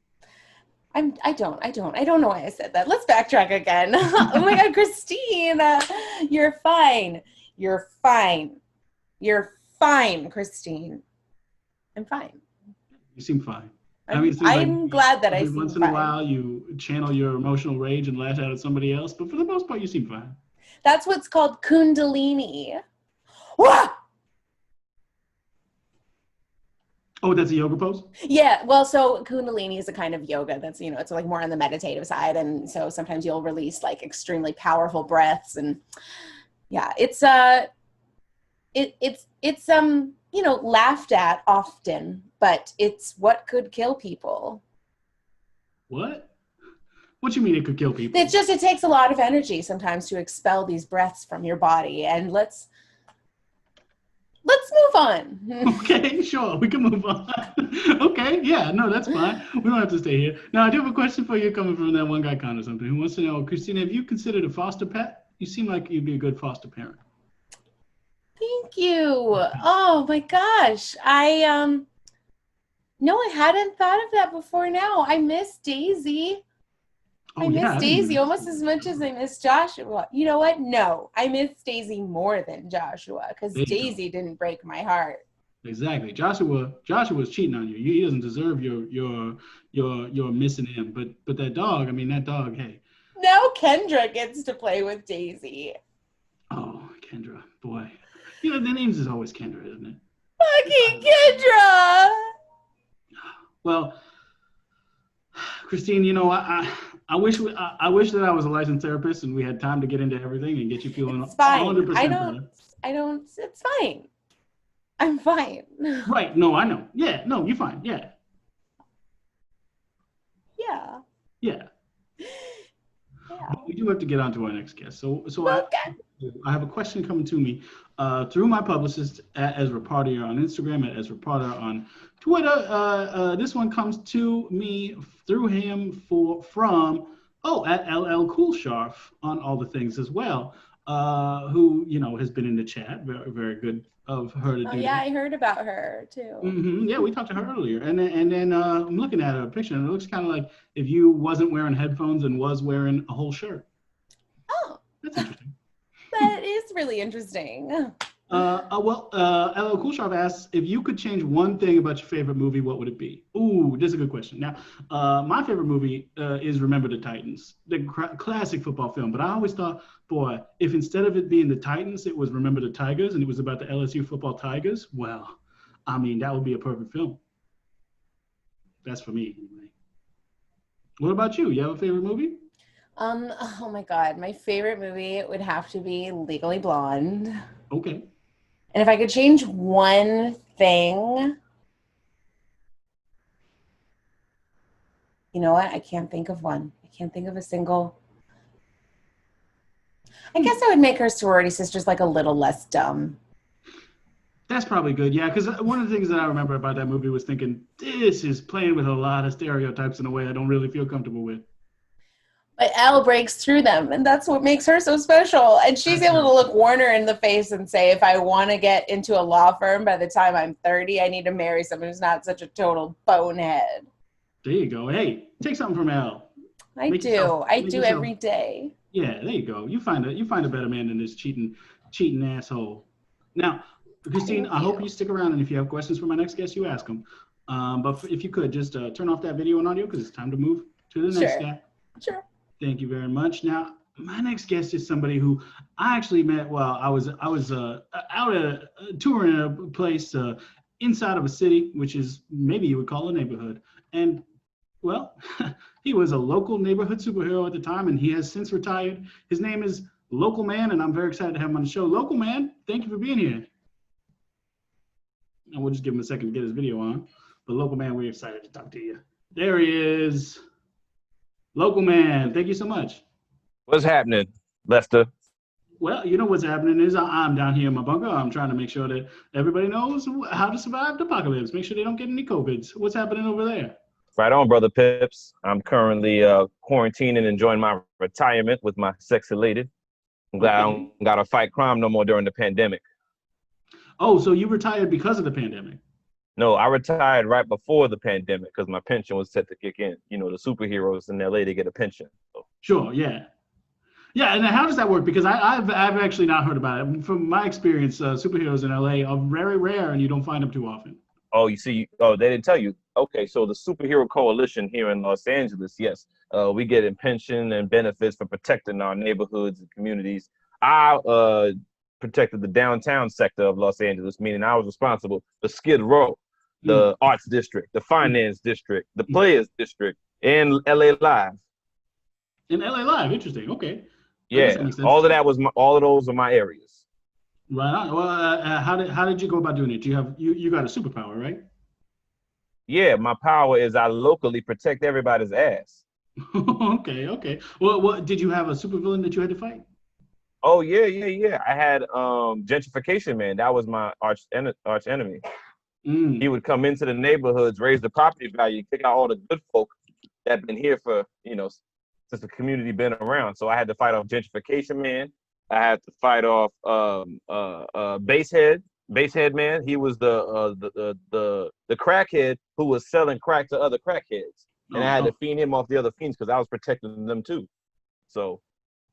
I don't know why I said that. Let's backtrack again. Oh my God, Christine, you're fine. You're fine. You're fine, Christine. I'm fine. You seem fine. I'm glad that I seem fine. Once in a while, you channel your emotional rage and lash out at somebody else, but for the most part, you seem fine. That's what's called Kundalini. Wah! Oh, that's a yoga pose? Yeah, well, so Kundalini is a kind of yoga that's, it's like more on the meditative side. And so sometimes you'll release like extremely powerful breaths. And yeah, it's laughed at often, but it's what could kill people. What? What you mean it could kill people? It takes a lot of energy sometimes to expel these breaths from your body. And let's move on. Okay, sure, we can move on. Okay, yeah, no, that's fine. We don't have to stay here. Now, I do have a question for you coming from that one guy con or something who wants to know, Christina, have you considered a foster pet? You seem like you'd be a good foster parent. Thank you. Oh my gosh. No, I hadn't thought of that before now. I miss Daisy. Oh, I miss yeah, Daisy almost as much as I miss Joshua. You know what? No, I miss Daisy more than Joshua because There you go. Daisy didn't break my heart. Exactly. Joshua's cheating on you. He doesn't deserve your missing him. But that dog, I mean, that dog, hey. Now Kendra gets to play with Daisy. Oh, Kendra, boy. You know, the names is always Kendra, isn't it? Fucking Kendra! Well, Christine, you know, I wish that I was a licensed therapist and we had time to get into everything and get you feeling It's fine. 100% better. It's fine. I'm fine. Right. No, I know. Yeah. No, you're fine. Yeah. Yeah. Yeah. Yeah. But we do have to get on to our next guest. So Okay. I have a question coming to me through my publicist at Ezra Potter on Instagram, at Ezra Potter on Twitter. This one comes to me through him from at LL Cool Scharf on all the things as well, who has been in the chat. Very, very good of her to do Yeah, that. I heard about her too. Mm-hmm. Yeah, we talked to her earlier, and then I'm looking at her picture, and it looks kind of like if you wasn't wearing headphones and was wearing a whole shirt. Oh, That's interesting. that is really interesting. LL Cool Sharp asks, if you could change one thing about your favorite movie, what would it be? Ooh, this is a good question. Now, my favorite movie is Remember the Titans, the classic football film. But I always thought, boy, if instead of it being the Titans, it was Remember the Tigers, and it was about the LSU football Tigers, well, I mean, that would be a perfect film. That's for me, anyway. What about you? You have a favorite movie? Oh my God, my favorite movie would have to be Legally Blonde. Okay. And if I could change one thing, you know what? I can't think of one. I can't think of a single. I guess I would make her sorority sisters like a little less dumb. That's probably good, yeah, because one of the things that I remember about that movie was thinking, this is playing with a lot of stereotypes in a way I don't really feel comfortable with. But Elle breaks through them, and that's what makes her so special. And she's able to look Warner in the face and say, if I want to get into a law firm by the time I'm 30, I need to marry someone who's not such a total bonehead. There you go. Hey, take something from Elle. I do every day. Yeah, there you go. You find a better man than this cheating asshole. Now, Christine, I hope you stick around, and if you have questions for my next guest, you ask them. But if you could just turn off that video and audio because it's time to move to the next guy. Sure. Thank you very much. Now, my next guest is somebody who I actually met while I was out touring a place inside of a city, which is maybe you would call a neighborhood. And, well, he was a local neighborhood superhero at the time, and he has since retired. His name is Local Man, and I'm very excited to have him on the show. Local Man, thank you for being here. And we'll just give him a second to get his video on. But Local Man, we're excited to talk to you. There he is. Local Man, thank you so much. What's happening, Lester? Well, you know what's happening is I'm down here in my bunker. I'm trying to make sure that everybody knows how to survive the apocalypse. Make sure they don't get any COVIDs. What's happening over there? Right on, Brother Pipps. I'm currently quarantining and enjoying my retirement with my sexy lady. I'm glad I don't got to fight crime no more during the pandemic. Oh, so you retired because of the pandemic? No, I retired right before the pandemic because my pension was set to kick in. You know, the superheroes in LA, they get a pension. So. Sure, yeah. Yeah, and how does that work? Because I've actually not heard about it. From my experience, superheroes in LA are very rare and you don't find them too often. Oh, you see, they didn't tell you. Okay, so the Superhero Coalition here in Los Angeles, yes, we get a pension and benefits for protecting our neighborhoods and communities. I protected the downtown sector of Los Angeles, meaning I was responsible for Skid Row, the Arts District, the Finance District, the Players District, and LA Live. In LA Live, interesting. Okay. Yeah, all of those are my areas. Right on. Well, how did you go about doing it? You got a superpower, right? Yeah, my power is I locally protect everybody's ass. Okay. Well, did you have a supervillain that you had to fight? Oh yeah. I had gentrification man. That was my arch enemy. He would come into the neighborhoods, raise the property value, kick out all the good folk that been here for, since the community been around. So I had to fight off gentrification man. I had to fight off basehead man. He was the crackhead who was selling crack to other crackheads, and I had to fiend him off the other fiends because I was protecting them too. So.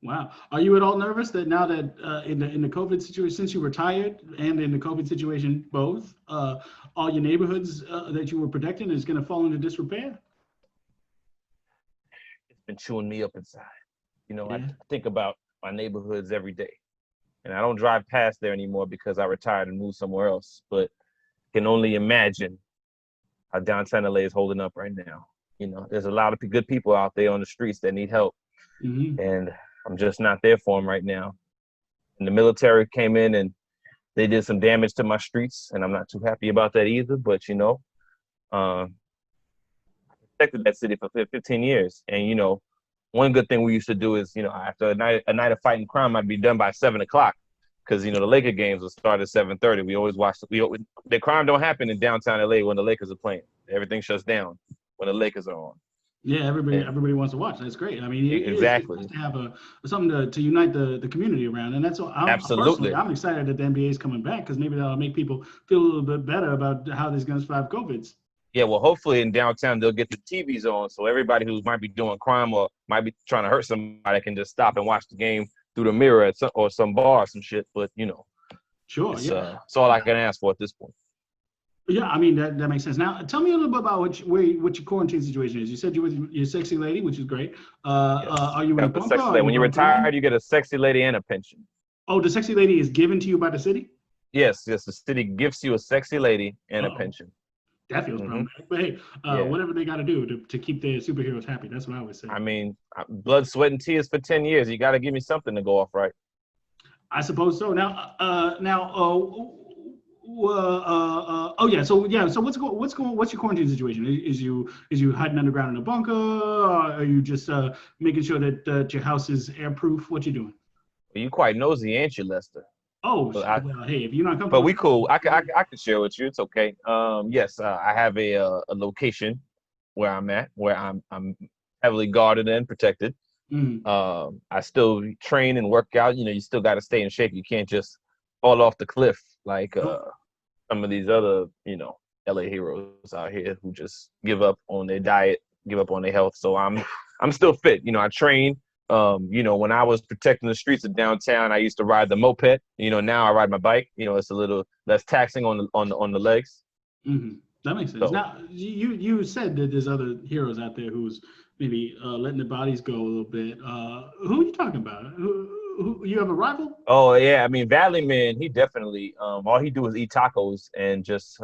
Wow. Are you at all nervous that now that in the COVID situation, since you retired and in the COVID situation both, all your neighborhoods that you were protecting is going to fall into disrepair? It's been chewing me up inside. I think about my neighborhoods every day, and I don't drive past there anymore because I retired and moved somewhere else. But can only imagine how downtown LA is holding up right now. There's a lot of good people out there on the streets that need help, and I'm just not there for them right now. And the military came in and they did some damage to my streets, and I'm not too happy about that either. But I protected that city for 15 years, and one good thing we used to do is, after a night of fighting crime, I'd be done by 7 o'clock, because the Laker games would start at 7:30. We always watch. The crime don't happen in downtown LA when the Lakers are playing. Everything shuts down when the Lakers are on. Yeah, everybody wants to watch. That's great. I mean, exactly. It's nice to have something to unite the community around, and that's what absolutely. I'm excited that the NBA is coming back, because maybe that'll make people feel a little bit better about how they're going to survive COVID. Yeah, well, hopefully in downtown they'll get the TVs on, so everybody who might be doing crime or might be trying to hurt somebody can just stop and watch the game through the mirror at some bar or some shit. But sure, it's all I can ask for at this point. Yeah, I mean that makes sense. Now, tell me a little bit about what your quarantine situation is. You said you were your sexy lady, which is great. Yes. Are you in a bunker? When you're retired, you get a sexy lady and a pension. Oh, the sexy lady is given to you by the city? Yes. The city gives you a sexy lady and a pension. That feels problematic. But hey, whatever they got to do to keep their superheroes happy. That's what I always say. I mean, blood, sweat, and tears for 10 years. You got to give me something to go off right. I suppose so. So what's your quarantine situation? Is you hiding underground in a bunker? Are you just making sure that your house is airproof? What you doing? Well, you quite nosy, ain't you, Lester? Oh, hey, if you're not comfortable. But we cool. I can share with you. It's okay. Yes, I have a location where I'm at, where I'm heavily guarded and protected. I still train and work out. You still got to stay in shape. You can't just fall off the cliff like some of these other, LA heroes out here who just give up on their diet, give up on their health. So I'm still fit. I train. When I was protecting the streets of downtown, I used to ride the moped. Now I ride my bike. It's a little less taxing on the legs. That makes sense. So, now, you said that there's other heroes out there who's maybe letting their bodies go a little bit. Who are you talking about? Who you have a rival? Oh yeah, I mean Valley Man. He definitely all he do is eat tacos and just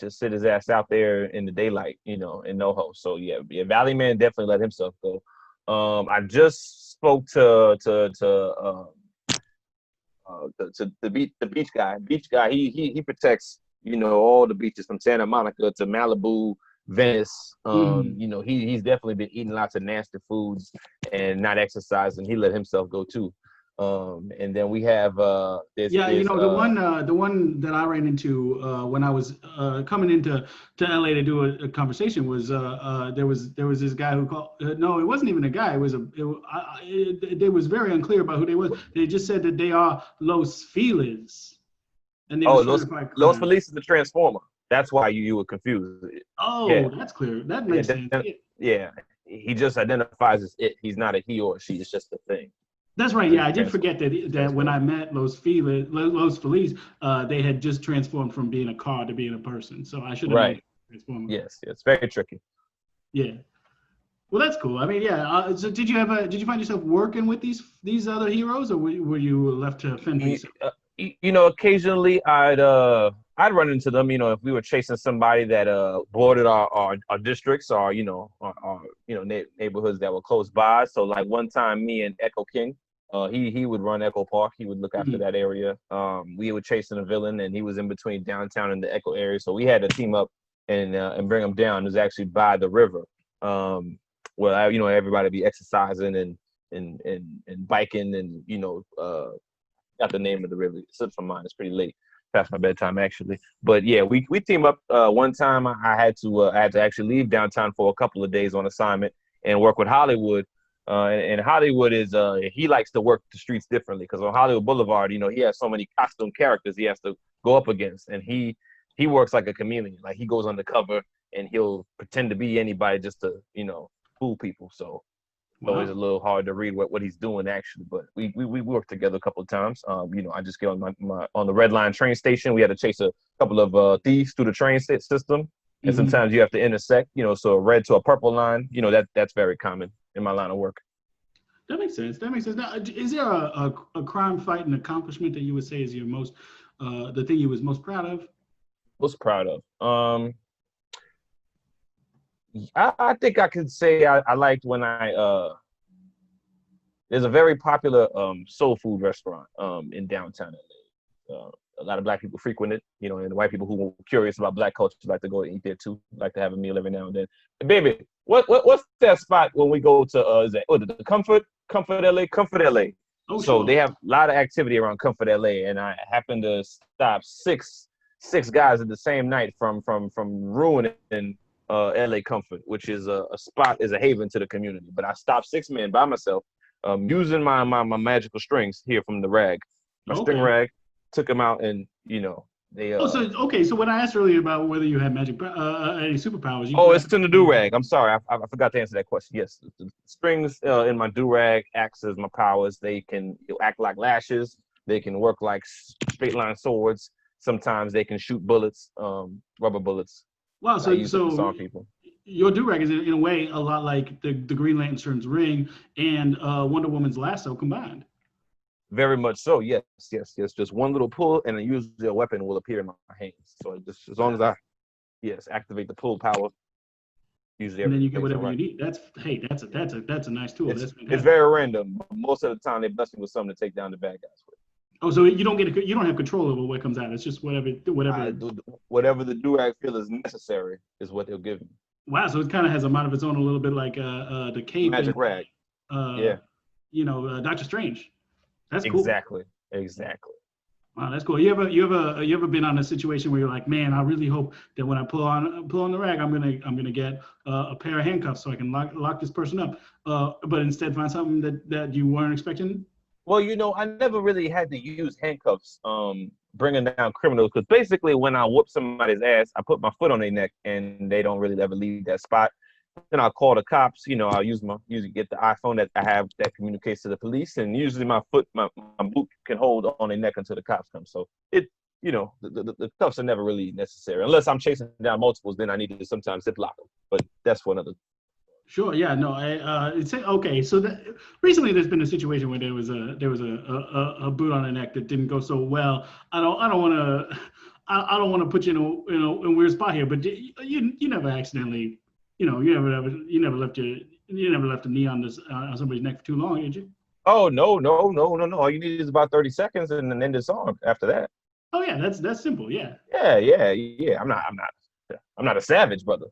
sit his ass out there in the daylight, in NoHo. So yeah, Valley Man definitely let himself go. I just spoke to the beach guy. Beach guy, he protects all the beaches from Santa Monica to Malibu, Venice. He's definitely been eating lots of nasty foods and not exercising. He let himself go too. And then we have the one that I ran into when I was coming into LA to do a conversation was there was this guy who called no, it wasn't even a guy. It was very unclear about who they was. They just said that they are Los Feliz. And Los Feliz is the Transformer. That's why you were confused. Oh, yeah. That's clear. That makes sense. Yeah, he just identifies as it. He's not a he or a she. It's just a thing. That's right. Yeah, I did forget that when I met Los Feliz, they had just transformed from being a car to being a person. So I should have transformed. Yes, it's very tricky. Yeah. Well, that's cool. I mean, yeah. So did you find yourself working with these other heroes, or were you left to fend for yourself? Occasionally I'd run into them. If we were chasing somebody that bordered our districts or neighborhoods that were close by. So like one time, me and Echo King, he would run Echo Park. He would look after that area. We were chasing a villain, and he was in between downtown and the Echo area. So we had to team up and bring him down. It was actually by the river, where everybody be exercising and biking and got the name of the river. It slips my mind. It's pretty late, past my bedtime actually. But yeah, we team up. One time I had to actually leave downtown for a couple of days on assignment and work with Hollywood. And Hollywood is he likes to work the streets differently because on Hollywood Boulevard, he has so many costume characters he has to go up against, and he works like a chameleon. Like he goes undercover and he'll pretend to be anybody just to fool people. So it's always a little hard to read what he's doing actually. But we worked together a couple of times. I just get on on the Red Line train station. We had to chase a couple of thieves through the train system, and sometimes you have to intersect. So a red to a purple line. That's very common in my line of work. That makes sense. Now, is there a crime fighting accomplishment that you would say is your most, the thing you was most proud of? Most proud of? I think I could say I liked when there's a very popular soul food restaurant in downtown LA. A lot of Black people frequent it, and the white people who are curious about Black culture like to go eat there too, like to have a meal every now and then. And baby, what's that spot when we go to is that the Comfort LA? Oh, so sure. they have a lot of activity around Comfort LA, and I happened to stop six guys at the same night from ruining LA Comfort, which is a spot, is a haven to the community. But I stopped 6 men by myself, using my magical strings here from the rag, string rag, took them out, and they. So when I asked earlier about whether you had magic, any superpowers, it's in the do rag. I'm sorry, I forgot to answer that question. Yes, the strings in my do rag acts as my powers. They can act like lashes. They can work like straight line swords. Sometimes they can shoot bullets, rubber bullets. Wow, so people. Your do-rag is in a way a lot like the Green Lantern's ring and Wonder Woman's lasso combined. Very much so. Yes. Just one little pull, and then usually a weapon will appear in my hands. So just as long as I, activate the pull power. Usually, and then you get whatever you need. That's a nice tool. It's very random. Most of the time, they bless me with something to take down the bad guys with. Oh, so you don't have control over what comes out. It's just whatever. Whatever the do-rag feel is necessary is what they'll give me. Wow, so it kind of has a mind of its own, a little bit like the cape. Magic rag. Doctor Strange. That's cool. Exactly. Wow, that's cool. You ever been on a situation where you're like, man, I really hope that when I pull on the rag, I'm gonna get a pair of handcuffs so I can lock this person up. But instead find something that you weren't expecting. Well, I never really had to use handcuffs bringing down criminals, because basically when I whoop somebody's ass, I put my foot on their neck and they don't really ever leave that spot. Then I'll call the cops. I'll usually get the iPhone that I have that communicates to the police, and usually my boot can hold on their neck until the cops come. So the cuffs are never really necessary unless I'm chasing down multiples. Then I need to sometimes zip lock them, but that's for another. Sure. Yeah. No. Okay. So recently, there's been a situation where there was a boot on the neck that didn't go so well. I don't want to put you in a weird spot here, but you never accidentally, you never left a knee on somebody's neck for too long, did you? Oh no. All you need is about 30 seconds and then end the song after that. Oh yeah, that's simple. Yeah. Yeah. I'm not a savage, brother.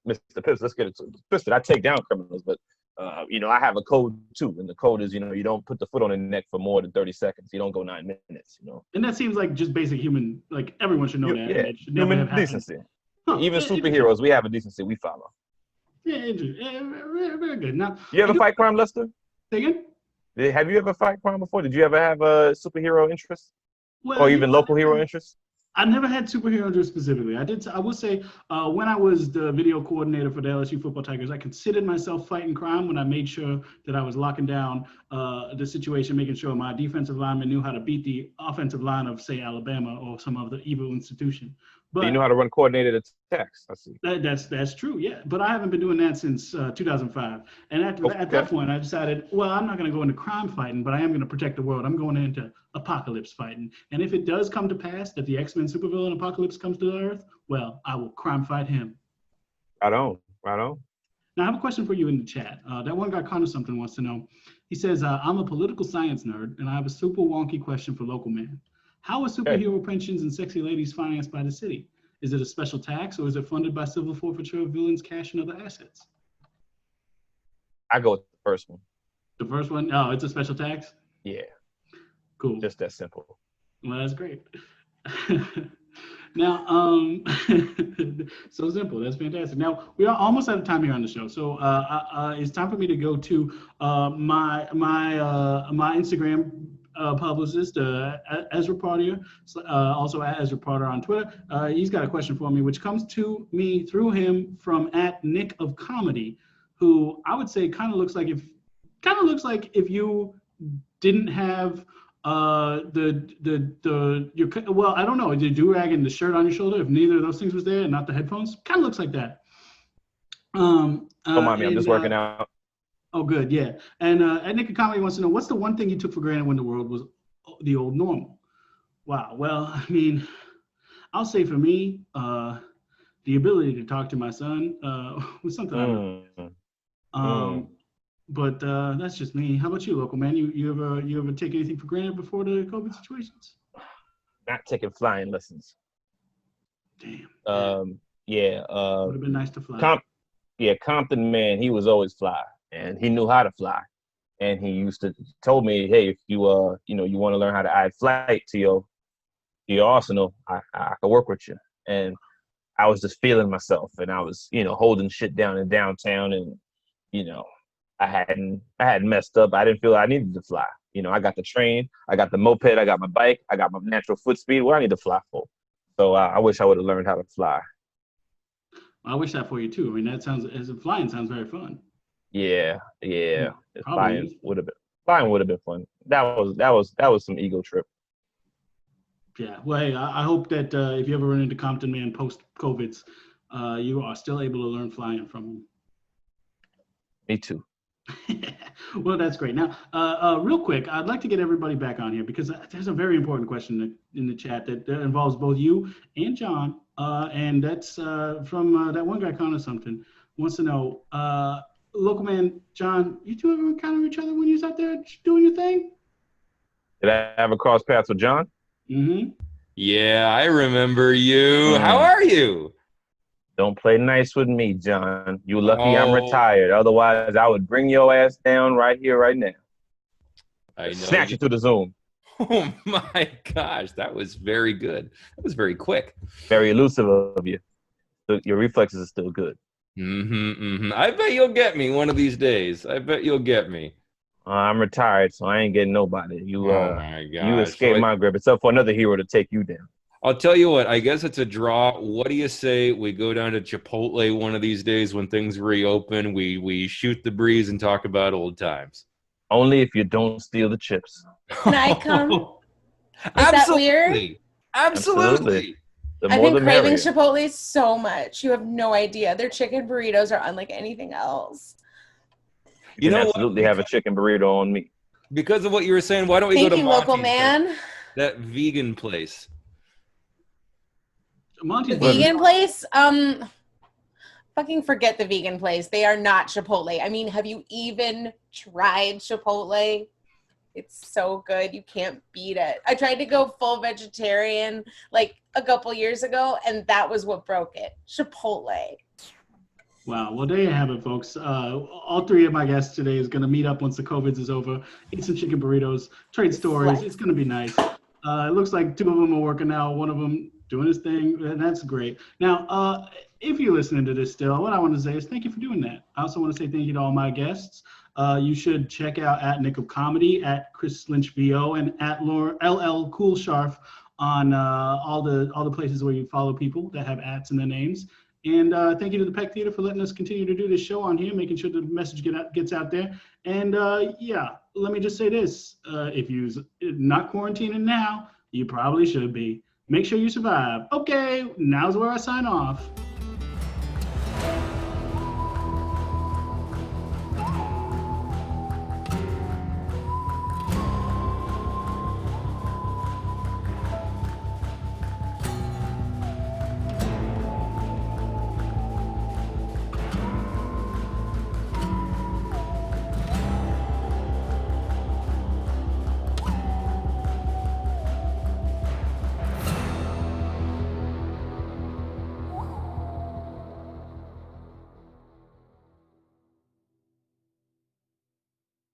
Mr. Pipps, let's get it twisted. I take down criminals, but I have a code too, and the code is, you don't put the foot on the neck for more than 30 seconds. You don't go 9 minutes. And that seems like just basic human, like everyone should know that. Yeah, human decency. Huh. Even superheroes, we have a decency we follow. Yeah, very good. Now, you ever fight crime, Lester? Say again? Have you ever fight crime before? Did you ever have a superhero interest, or even local hero interest? I never had superhero interest specifically. I would say when I was the video coordinator for the LSU Football Tigers, I considered myself fighting crime when I made sure that I was locking down the situation, making sure my defensive lineman knew how to beat the offensive line of, say, Alabama or some other evil institution. But you know how to run coordinated attacks. I see. That's true, yeah. But I haven't been doing that since 2005. And at that point, I decided, well, I'm not going to go into crime fighting, but I am going to protect the world. I'm going into apocalypse fighting. And if it does come to pass that the X-Men supervillain Apocalypse comes to the Earth, well, I will crime fight him. Right on. Now, I have a question for you in the chat. That one guy, Connor something, wants to know. He says, I'm a political science nerd, and I have a super wonky question for local man. How are superhero pensions and sexy ladies financed by the city? Is it a special tax, or is it funded by civil forfeiture of villains' cash and other assets? I go with the first one. The first one? Oh, it's a special tax? Yeah. Cool. Just that simple. Well, that's great. Now, so simple. That's fantastic. Now we are almost out of time here on the show, so it's time for me to go to my Instagram publicist, Ezra Potter, also at Ezra Potter on Twitter. He's got a question for me, which comes to me through him from @Nick of Comedy, who I would say kind of looks like if you didn't have your well, I don't know, the do-rag and the shirt on your shoulder, if neither of those things was there and not the headphones, kind of looks like that. Don't mind me, I'm just working out. Oh, good, yeah. And Nick of Comedy wants to know, what's the one thing you took for granted when the world was the old normal? Wow, well, I mean, I'll say for me, the ability to talk to my son was something But that's just me. How about you, local man? You ever take anything for granted before the COVID situations? Not taking flying lessons. Damn. Yeah. Would have been nice to fly. Compton man, he was always fly, and he knew how to fly. And he used to told me, hey, if you you want to learn how to add flight to your arsenal, I could work with you. And I was just feeling myself, and I was holding shit down in downtown, and I hadn't messed up. I didn't feel I needed to fly. I got the train, I got the moped, I got my bike, I got my natural foot speed. What I need to fly for? So I wish I would have learned how to fly. I wish that for you too. I mean, flying sounds very fun. Yeah. Flying Probably. would have been fun. That was some ego trip. Yeah. Well, hey, I hope that if you ever run into Compton man post COVIDs, you are still able to learn flying from him. Me too. Well, that's great. Now, real quick, I'd like to get everybody back on here because there's a very important question in the chat that involves both you and John, and that's from that one guy, Connor something, wants to know, local man John, you two ever encounter each other when you was out there doing your thing? Did I ever cross paths with John? Mm-hmm. Yeah, I remember you. How are you? Don't play nice with me, John. You lucky I'm retired. Otherwise, I would bring your ass down right here, right now. I know. Snatch you through the Zoom. Oh my gosh, that was very good. That was very quick. Very elusive of you. Your reflexes are still good. I bet you'll get me one of these days. I bet you'll get me. I'm retired, so I ain't getting nobody. Oh my gosh. You escaped my grip. It's up for another hero to take you down. I'll tell you what, I guess it's a draw. What do you say we go down to Chipotle one of these days when things reopen? We shoot the breeze and talk about old times. Only if you don't steal the chips. Can I come? Is that weird? Absolutely. I've been craving Chipotle so much. You have no idea. Their chicken burritos are unlike anything else. You know, absolutely have a chicken burrito on me. Because of what you were saying, why don't we go to Monty's, local man? That vegan place. Monty's the vegan place? Fucking forget the vegan place. They are not Chipotle. I mean, have you even tried Chipotle? It's so good. You can't beat it. I tried to go full vegetarian like a couple years ago, and that was what broke it. Chipotle. Wow. Well, there you have it, folks. All three of my guests today is going to meet up once the COVID is over, eat some chicken burritos, trade stories. It's going to be nice. It looks like two of them are working out. One of them doing his thing, and that's great. Now, if you're listening to this still, what I want to say is thank you for doing that. I also want to say thank you to all my guests. You should check out @Nick of Comedy, @Chris Lynch VO, and @LL Cool Scharf on all the places where you follow people that have @ in their names. And thank you to the Peck Theater for letting us continue to do this show on here, making sure the message gets out there. And yeah, let me just say this. If you're not quarantining now, you probably should be. Make sure you survive. Okay, now's where I sign off.